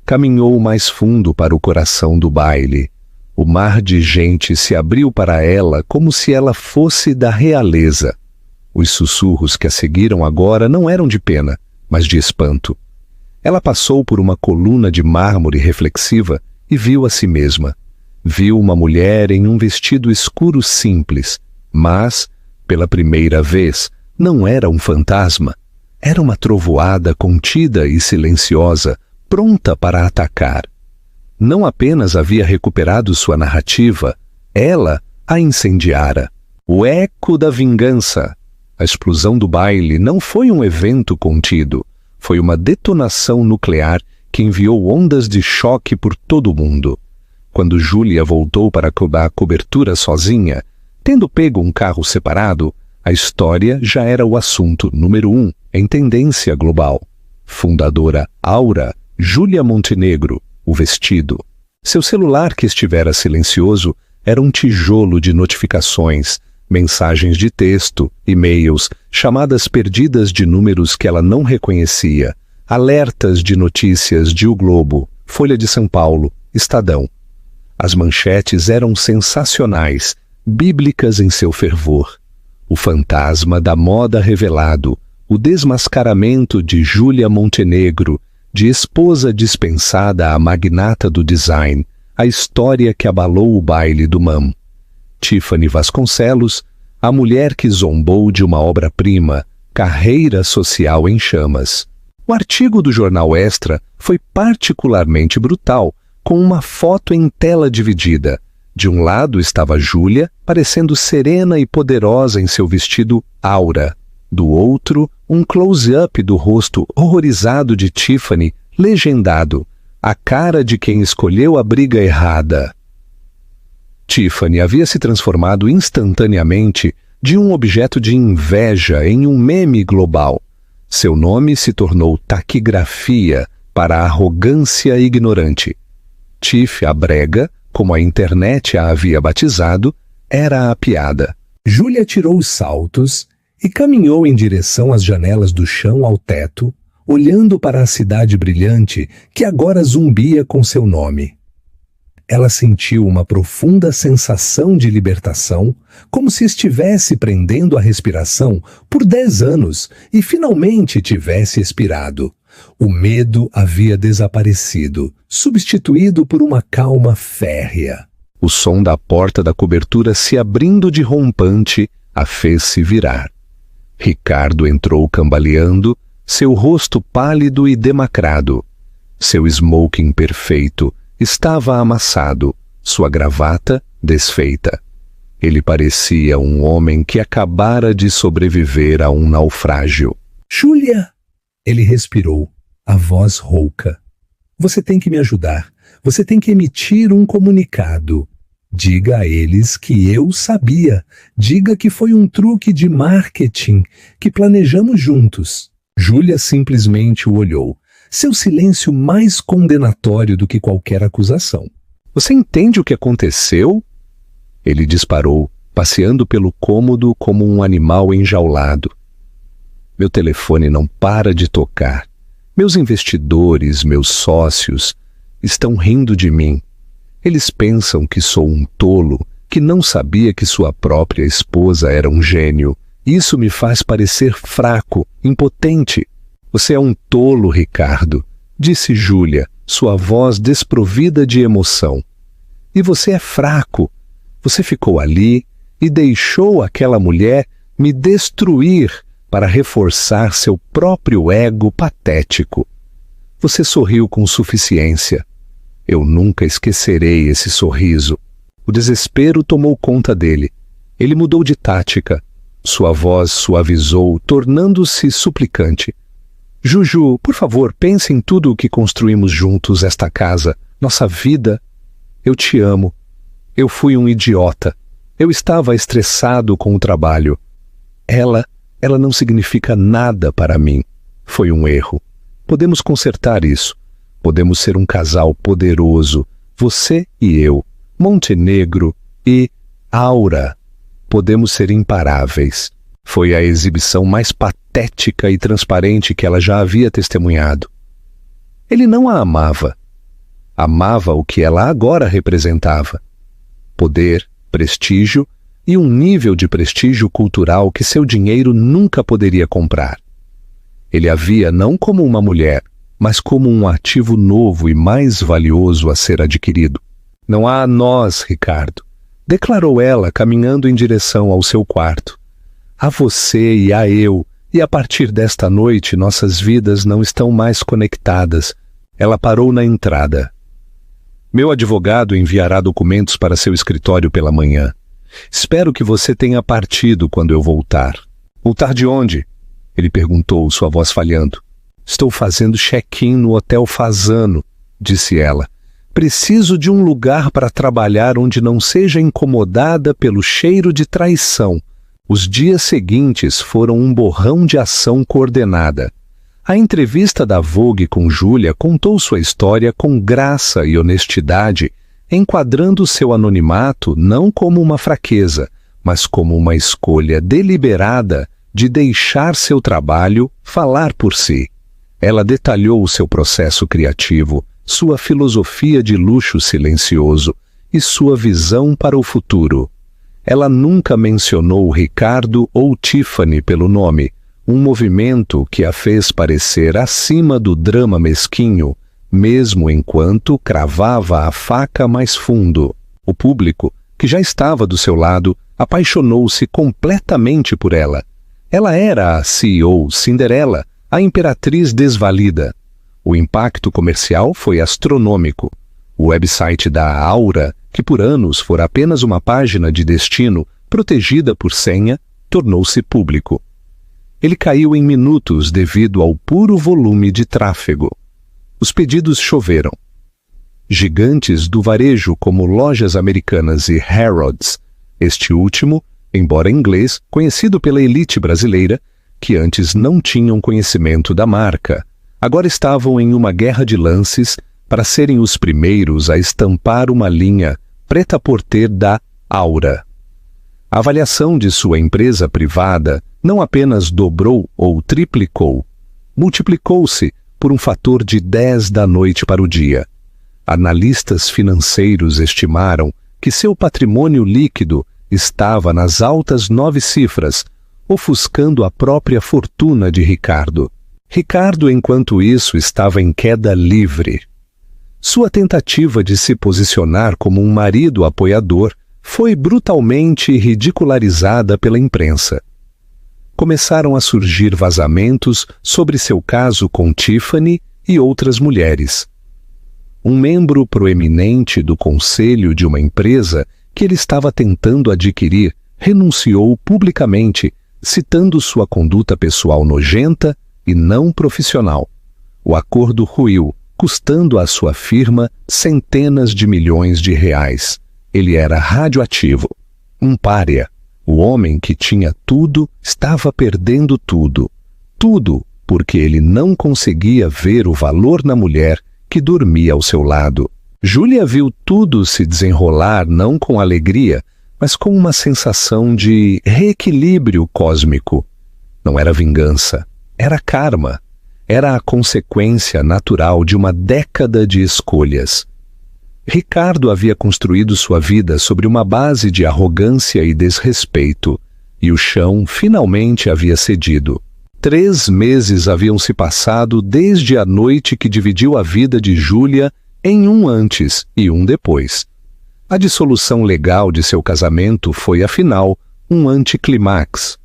Caminhou mais fundo para o coração do baile. O mar de gente se abriu para ela como se ela fosse da realeza. Os sussurros que a seguiram agora não eram de pena, mas de espanto. Ela passou por uma coluna de mármore reflexiva e viu a si mesma. Viu uma mulher em um vestido escuro simples, mas, pela primeira vez, não era um fantasma. Era uma trovoada contida e silenciosa, pronta para atacar. Não apenas havia recuperado sua narrativa, ela a incendiara. O eco da vingança. A explosão do baile não foi um evento contido, foi uma detonação nuclear que enviou ondas de choque por todo o mundo. Quando Júlia voltou para a cobertura sozinha, tendo pego um carro separado, a história já era o assunto número 1 em tendência global. Fundadora Aura, Júlia Montenegro, o vestido. Seu celular, que estivera silencioso, era um tijolo de notificações, mensagens de texto, e-mails, chamadas perdidas de números que ela não reconhecia, alertas de notícias de O Globo, Folha de São Paulo, Estadão. As manchetes eram sensacionais, bíblicas em seu fervor. O fantasma da moda revelado, o desmascaramento de Júlia Montenegro, de esposa dispensada à magnata do design, a história que abalou o baile do MAM. Tiffany Vasconcelos, a mulher que zombou de uma obra-prima, carreira social em chamas. O artigo do jornal Extra foi particularmente brutal, com uma foto em tela dividida. De um lado estava Júlia, parecendo serena e poderosa em seu vestido aura. Do outro, um close-up do rosto horrorizado de Tiffany, legendado: a cara de quem escolheu a briga errada. Tiffany havia se transformado instantaneamente de um objeto de inveja em um meme global. Seu nome se tornou taquigrafia para a arrogância ignorante. Tiff, a brega, como a internet a havia batizado, era a piada.
Júlia tirou os saltos e caminhou em direção às janelas do chão ao teto, olhando para a cidade brilhante que agora zumbia com seu nome. Ela sentiu uma profunda sensação de libertação, como se estivesse prendendo a respiração por 10 anos e finalmente tivesse expirado. O medo havia desaparecido, substituído por uma calma férrea.
O som da porta da cobertura se abrindo de rompante a fez-se virar. Ricardo entrou cambaleando, seu rosto pálido e demacrado. Seu smoking perfeito estava amassado, sua gravata desfeita. Ele parecia um homem que acabara de sobreviver a um naufrágio.
Júlia! Ele respirou, a voz rouca. Você tem que me ajudar. Você tem que emitir um comunicado. Diga a eles que eu sabia. Diga que foi um truque de marketing que planejamos juntos. Júlia simplesmente o olhou. Seu silêncio mais condenatório do que qualquer acusação.
Você entende o que aconteceu? Ele disparou, passeando pelo cômodo como um animal enjaulado. Meu telefone não para de tocar. Meus investidores, meus sócios, estão rindo de mim. Eles pensam que sou um tolo, que não sabia que sua própria esposa era um gênio. Isso me faz parecer fraco, impotente. Você é um tolo, Ricardo, disse Júlia, sua voz desprovida de emoção. E você é fraco. Você ficou ali e deixou aquela mulher me destruir para reforçar seu próprio ego patético. Você sorriu com suficiência. Eu nunca esquecerei esse sorriso. O desespero tomou conta dele. Ele mudou de tática. Sua voz suavizou, tornando-se suplicante. Juju, por favor, pense em tudo o que construímos juntos, esta casa, nossa vida. Eu te amo. Eu fui um idiota. Eu estava estressado com o trabalho. Ela não significa nada para mim. Foi um erro. Podemos consertar isso. Podemos ser um casal poderoso, você e eu, Montenegro e Aura. Podemos ser imparáveis. Foi a exibição mais patética e transparente que ela já havia testemunhado. Ele não a amava. Amava o que ela agora representava. Poder, prestígio e um nível de prestígio cultural que seu dinheiro nunca poderia comprar. Ele a via não como uma mulher, mas como um ativo novo e mais valioso a ser adquirido. Não há a nós, Ricardo, declarou ela, caminhando em direção ao seu quarto. A você e a eu, e a partir desta noite nossas vidas não estão mais conectadas. Ela parou na entrada. Meu advogado enviará documentos para seu escritório pela manhã. Espero que você tenha partido quando eu voltar. Voltar de onde? Ele perguntou, sua voz falhando. Estou fazendo check-in no Hotel Fasano, disse ela. Preciso de um lugar para trabalhar onde não seja incomodada pelo cheiro de traição. Os dias seguintes foram um borrão de ação coordenada. A entrevista da Vogue com Júlia contou sua história com graça e honestidade, enquadrando seu anonimato não como uma fraqueza, mas como uma escolha deliberada de deixar seu trabalho falar por si. Ela detalhou o seu processo criativo, sua filosofia de luxo silencioso e sua visão para o futuro. Ela nunca mencionou Ricardo ou Tiffany pelo nome, um movimento que a fez parecer acima do drama mesquinho, mesmo enquanto cravava a faca mais fundo. O público, que já estava do seu lado, apaixonou-se completamente por ela. Ela era a CEO Cinderela, a imperatriz desvalida. O impacto comercial foi astronômico. O website da Aura, que por anos fora apenas uma página de destino protegida por senha, tornou-se público. Ele caiu em minutos devido ao puro volume de tráfego. Os pedidos choveram. Gigantes do varejo como Lojas Americanas e Harrods, este último, embora inglês, conhecido pela elite brasileira, que antes não tinham conhecimento da marca, agora estavam em uma guerra de lances para serem os primeiros a estampar uma linha prêt-à-porter da Aura. A avaliação de sua empresa privada não apenas dobrou ou triplicou, multiplicou-se por um fator de 10 da noite para o dia. Analistas financeiros estimaram que seu patrimônio líquido estava nas altas 9 cifras, ofuscando a própria fortuna de Ricardo. Ricardo, enquanto isso, estava em queda livre. Sua tentativa de se posicionar como um marido apoiador foi brutalmente ridicularizada pela imprensa. Começaram a surgir vazamentos sobre seu caso com Tiffany e outras mulheres. Um membro proeminente do conselho de uma empresa que ele estava tentando adquirir renunciou publicamente, citando sua conduta pessoal nojenta e não profissional. O acordo ruiu, custando à sua firma centenas de milhões de reais. Ele era radioativo, um pária. O homem que tinha tudo estava perdendo tudo. Tudo porque ele não conseguia ver o valor na mulher que dormia ao seu lado. Júlia viu tudo se desenrolar não com alegria, mas com uma sensação de reequilíbrio cósmico. Não era vingança, era karma. Era a consequência natural de uma década de escolhas. Ricardo havia construído sua vida sobre uma base de arrogância e desrespeito, e o chão finalmente havia cedido. 3 meses haviam se passado desde a noite que dividiu a vida de Júlia em um antes e um depois. A dissolução legal de seu casamento foi, afinal, um anticlimax.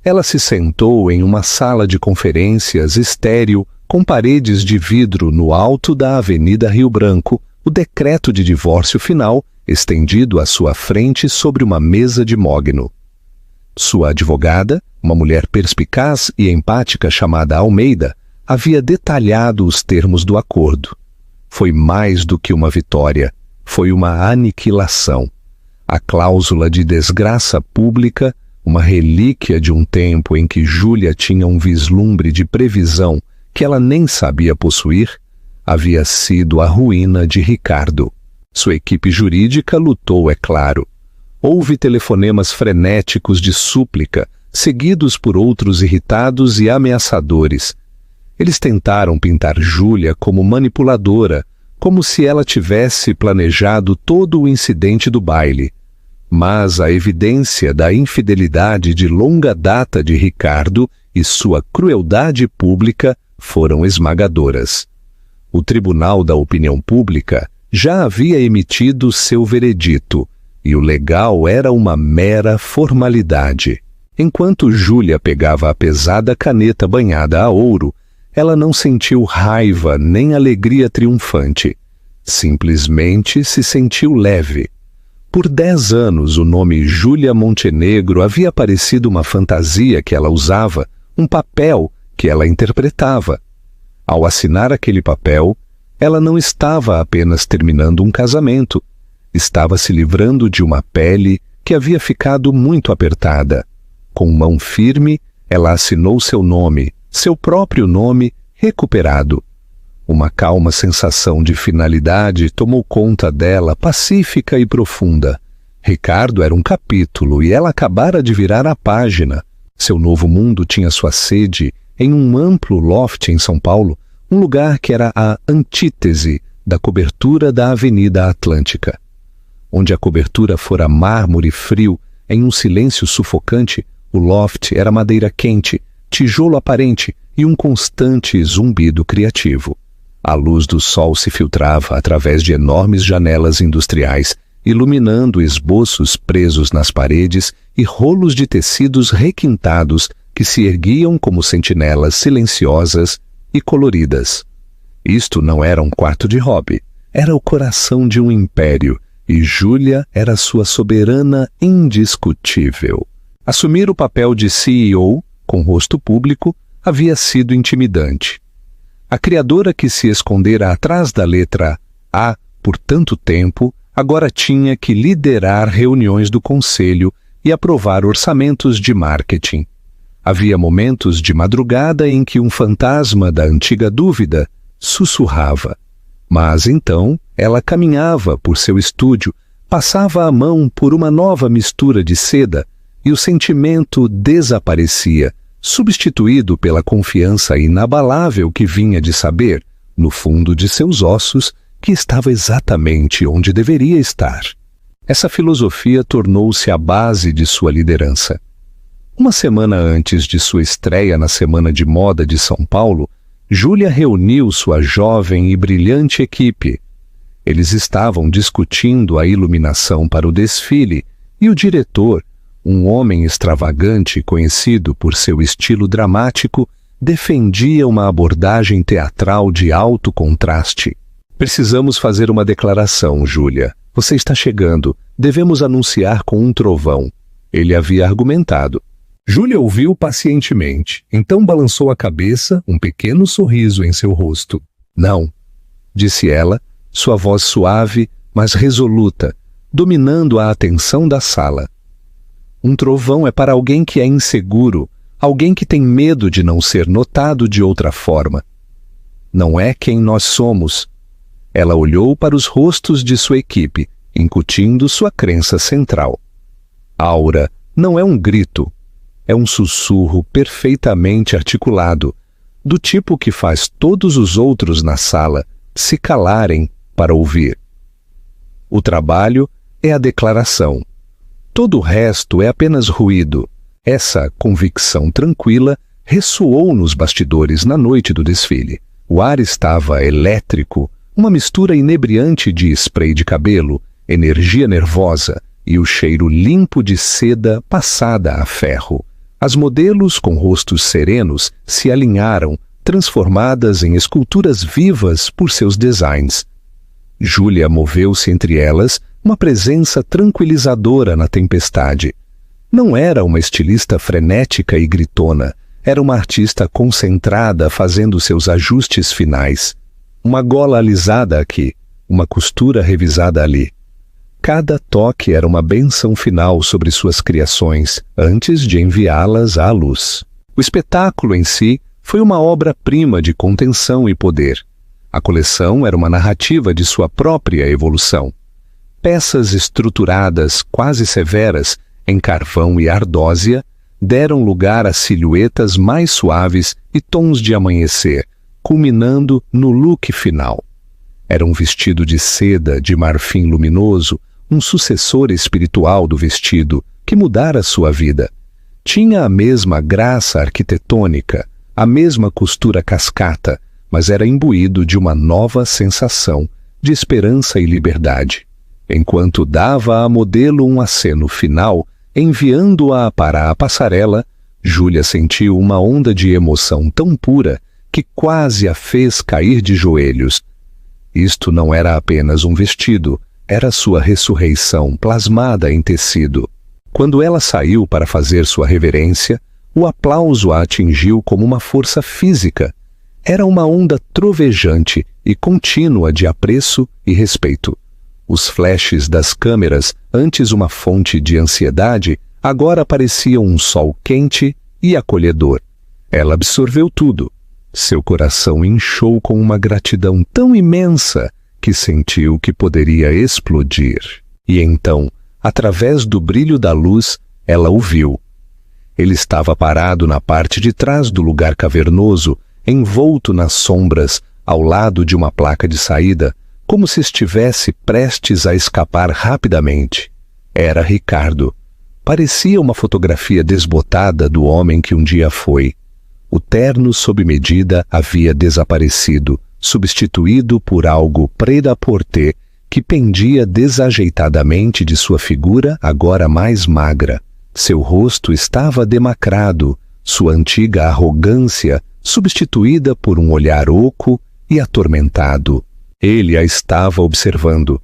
Ela se sentou em uma sala de conferências estéril com paredes de vidro no alto da Avenida Rio Branco, o decreto de divórcio final estendido à sua frente sobre uma mesa de mogno. Sua advogada, uma mulher perspicaz e empática chamada Almeida, havia detalhado os termos do acordo. Foi mais do que uma vitória, foi uma aniquilação. A cláusula de desgraça pública, uma relíquia de um tempo em que Júlia tinha um vislumbre de previsão que ela nem sabia possuir, havia sido a ruína de Ricardo. Sua equipe jurídica lutou, é claro. Houve telefonemas frenéticos de súplica, seguidos por outros irritados e ameaçadores. Eles tentaram pintar Júlia como manipuladora, como se ela tivesse planejado todo o incidente do baile. Mas a evidência da infidelidade de longa data de Ricardo e sua crueldade pública foram esmagadoras. O Tribunal da Opinião Pública já havia emitido seu veredito, e o legal era uma mera formalidade. Enquanto Júlia pegava a pesada caneta banhada a ouro, ela não sentiu raiva nem alegria triunfante. Simplesmente se sentiu leve. Por 10 anos o nome Júlia Montenegro havia parecido uma fantasia que ela usava, um papel que ela interpretava. Ao assinar aquele papel, ela não estava apenas terminando um casamento, estava se livrando de uma pele que havia ficado muito apertada. Com mão firme, ela assinou seu nome, seu próprio nome, recuperado. Uma calma sensação de finalidade tomou conta dela, pacífica e profunda. Ricardo era um capítulo e ela acabara de virar a página. Seu novo mundo tinha sua sede em um amplo loft em São Paulo, um lugar que era a antítese da cobertura da Avenida Atlântica. Onde a cobertura fora mármore frio, em um silêncio sufocante, o loft era madeira quente, tijolo aparente e um constante zumbido criativo. A luz do sol se filtrava através de enormes janelas industriais, iluminando esboços presos nas paredes e rolos de tecidos requintados que se erguiam como sentinelas silenciosas e coloridas. Isto não era um quarto de hobby, era o coração de um império, e Júlia era sua soberana indiscutível. Assumir o papel de CEO, com rosto público, havia sido intimidante. A criadora que se escondera atrás da letra A por tanto tempo, agora tinha que liderar reuniões do conselho e aprovar orçamentos de marketing. Havia momentos de madrugada em que um fantasma da antiga dúvida sussurrava. Mas então ela caminhava por seu estúdio, passava a mão por uma nova mistura de seda e o sentimento desaparecia, substituído pela confiança inabalável que vinha de saber, no fundo de seus ossos, que estava exatamente onde deveria estar. Essa filosofia tornou-se a base de sua liderança. Uma semana antes de sua estreia na Semana de Moda de São Paulo, Júlia reuniu sua jovem e brilhante equipe. Eles estavam discutindo a iluminação para o desfile e o diretor, um homem extravagante conhecido por seu estilo dramático, defendia uma abordagem teatral de alto contraste. Precisamos fazer uma declaração, Júlia. Você está chegando. Devemos anunciar com um trovão. Ele havia argumentado. Júlia ouviu pacientemente, então balançou a cabeça, um pequeno sorriso em seu rosto. Não, disse ela, sua voz suave, mas resoluta, dominando a atenção da sala. Um trovão é para alguém que é inseguro, alguém que tem medo de não ser notado de outra forma. Não é quem nós somos. Ela olhou para os rostos de sua equipe, incutindo sua crença central. Aura não é um grito, é um sussurro perfeitamente articulado, do tipo que faz todos os outros na sala se calarem para ouvir. O trabalho é a declaração. Todo o resto é apenas ruído. Essa convicção tranquila ressoou nos bastidores na noite do desfile. O ar estava elétrico, uma mistura inebriante de spray de cabelo, energia nervosa e o cheiro limpo de seda passada a ferro. As modelos com rostos serenos se alinharam, transformadas em esculturas vivas por seus designs. Júlia moveu-se entre elas, uma presença tranquilizadora na tempestade. Não era uma estilista frenética e gritona, era uma artista concentrada fazendo seus ajustes finais. Uma gola alisada aqui, uma costura revisada ali. Cada toque era uma bênção final sobre suas criações, antes de enviá-las à luz. O espetáculo em si foi uma obra-prima de contenção e poder. A coleção era uma narrativa de sua própria evolução. Peças estruturadas, quase severas, em carvão e ardósia, deram lugar a silhuetas mais suaves e tons de amanhecer, culminando no look final. Era um vestido de seda de marfim luminoso, um sucessor espiritual do vestido que mudara sua vida. Tinha a mesma graça arquitetônica, a mesma costura cascata, mas era imbuído de uma nova sensação de esperança e liberdade. Enquanto dava à modelo um aceno final, enviando-a para a passarela, Júlia sentiu uma onda de emoção tão pura que quase a fez cair de joelhos. Isto não era apenas um vestido, era sua ressurreição plasmada em tecido. Quando ela saiu para fazer sua reverência, o aplauso a atingiu como uma força física. Era uma onda trovejante e contínua de apreço e respeito. Os flashes das câmeras, antes uma fonte de ansiedade, agora pareciam um sol quente e acolhedor. Ela absorveu tudo. Seu coração inchou com uma gratidão tão imensa que sentiu que poderia explodir. E então, através do brilho da luz, ela o viu. Ele estava parado na parte de trás do lugar cavernoso, envolto nas sombras, ao lado de uma placa de saída, como se estivesse prestes a escapar rapidamente. Era Ricardo. Parecia uma fotografia desbotada do homem que um dia foi. O terno sob medida havia desaparecido, substituído por algo prêt-à-porter que pendia desajeitadamente de sua figura agora mais magra. Seu rosto estava demacrado, sua antiga arrogância substituída por um olhar oco e atormentado. Ele a estava observando.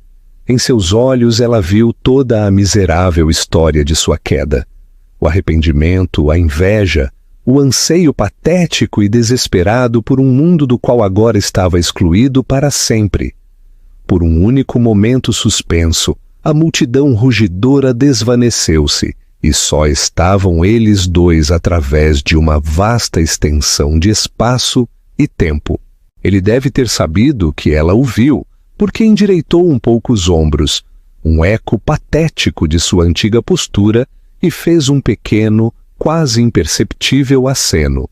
Em seus olhos ela viu toda a miserável história de sua queda. O arrependimento, a inveja, o anseio patético e desesperado por um mundo do qual agora estava excluído para sempre. Por um único momento suspenso, a multidão rugidora desvaneceu-se, e só estavam eles dois através de uma vasta extensão de espaço e tempo. Ele deve ter sabido que ela o viu, porque endireitou um pouco os ombros, um eco patético de sua antiga postura, e fez um pequeno, quase imperceptível aceno.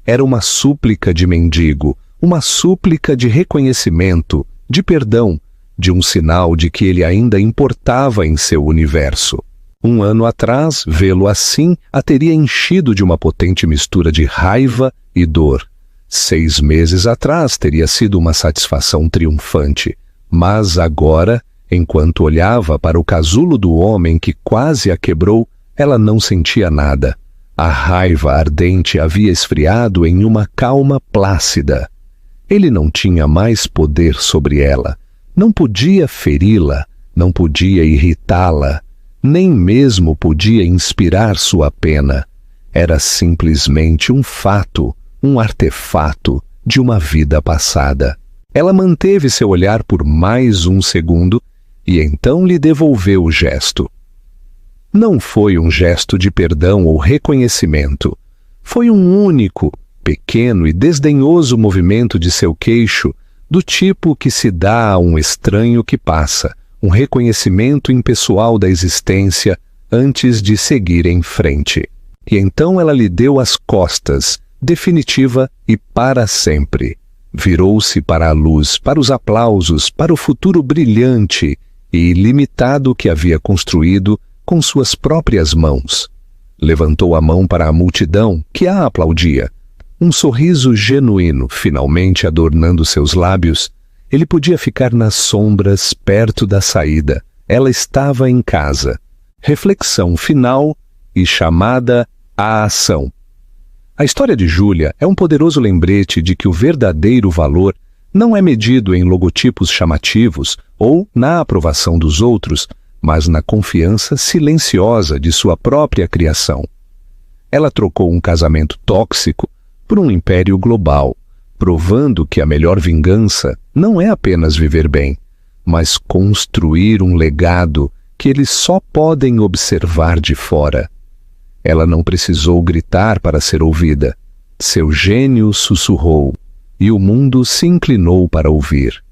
Era uma súplica de mendigo, uma súplica de reconhecimento, de perdão, de um sinal de que ele ainda importava em seu universo. Um ano atrás, vê-lo assim a teria enchido de uma potente mistura de raiva e dor. 6 meses atrás teria sido uma satisfação triunfante, mas agora, enquanto olhava para o casulo do homem que quase a quebrou, ela não sentia nada. A raiva ardente havia esfriado em uma calma plácida. Ele não tinha mais poder sobre ela, não podia feri-la, não podia irritá-la, nem mesmo podia inspirar sua pena. Era simplesmente um fato, um artefato de uma vida passada. Ela manteve seu olhar por mais um segundo e então lhe devolveu o gesto. Não foi um gesto de perdão ou reconhecimento. Foi um único, pequeno e desdenhoso movimento de seu queixo, do tipo que se dá a um estranho que passa, um reconhecimento impessoal da existência antes de seguir em frente. E então ela lhe deu as costas, definitiva e para sempre. Virou-se para a luz, para os aplausos, para o futuro brilhante e ilimitado que havia construído com suas próprias mãos. Levantou a mão para a multidão que a aplaudia. Um sorriso genuíno, finalmente adornando seus lábios. Ele podia ficar nas sombras, perto da saída. Ela estava em casa. Reflexão final e chamada à ação. A história de Júlia é um poderoso lembrete de que o verdadeiro valor não é medido em logotipos chamativos ou na aprovação dos outros, mas na confiança silenciosa de sua própria criação. Ela trocou um casamento tóxico por um império global, provando que a melhor vingança não é apenas viver bem, mas construir um legado que eles só podem observar de fora. Ela não precisou gritar para ser ouvida. Seu gênio sussurrou, e o mundo se inclinou para ouvir.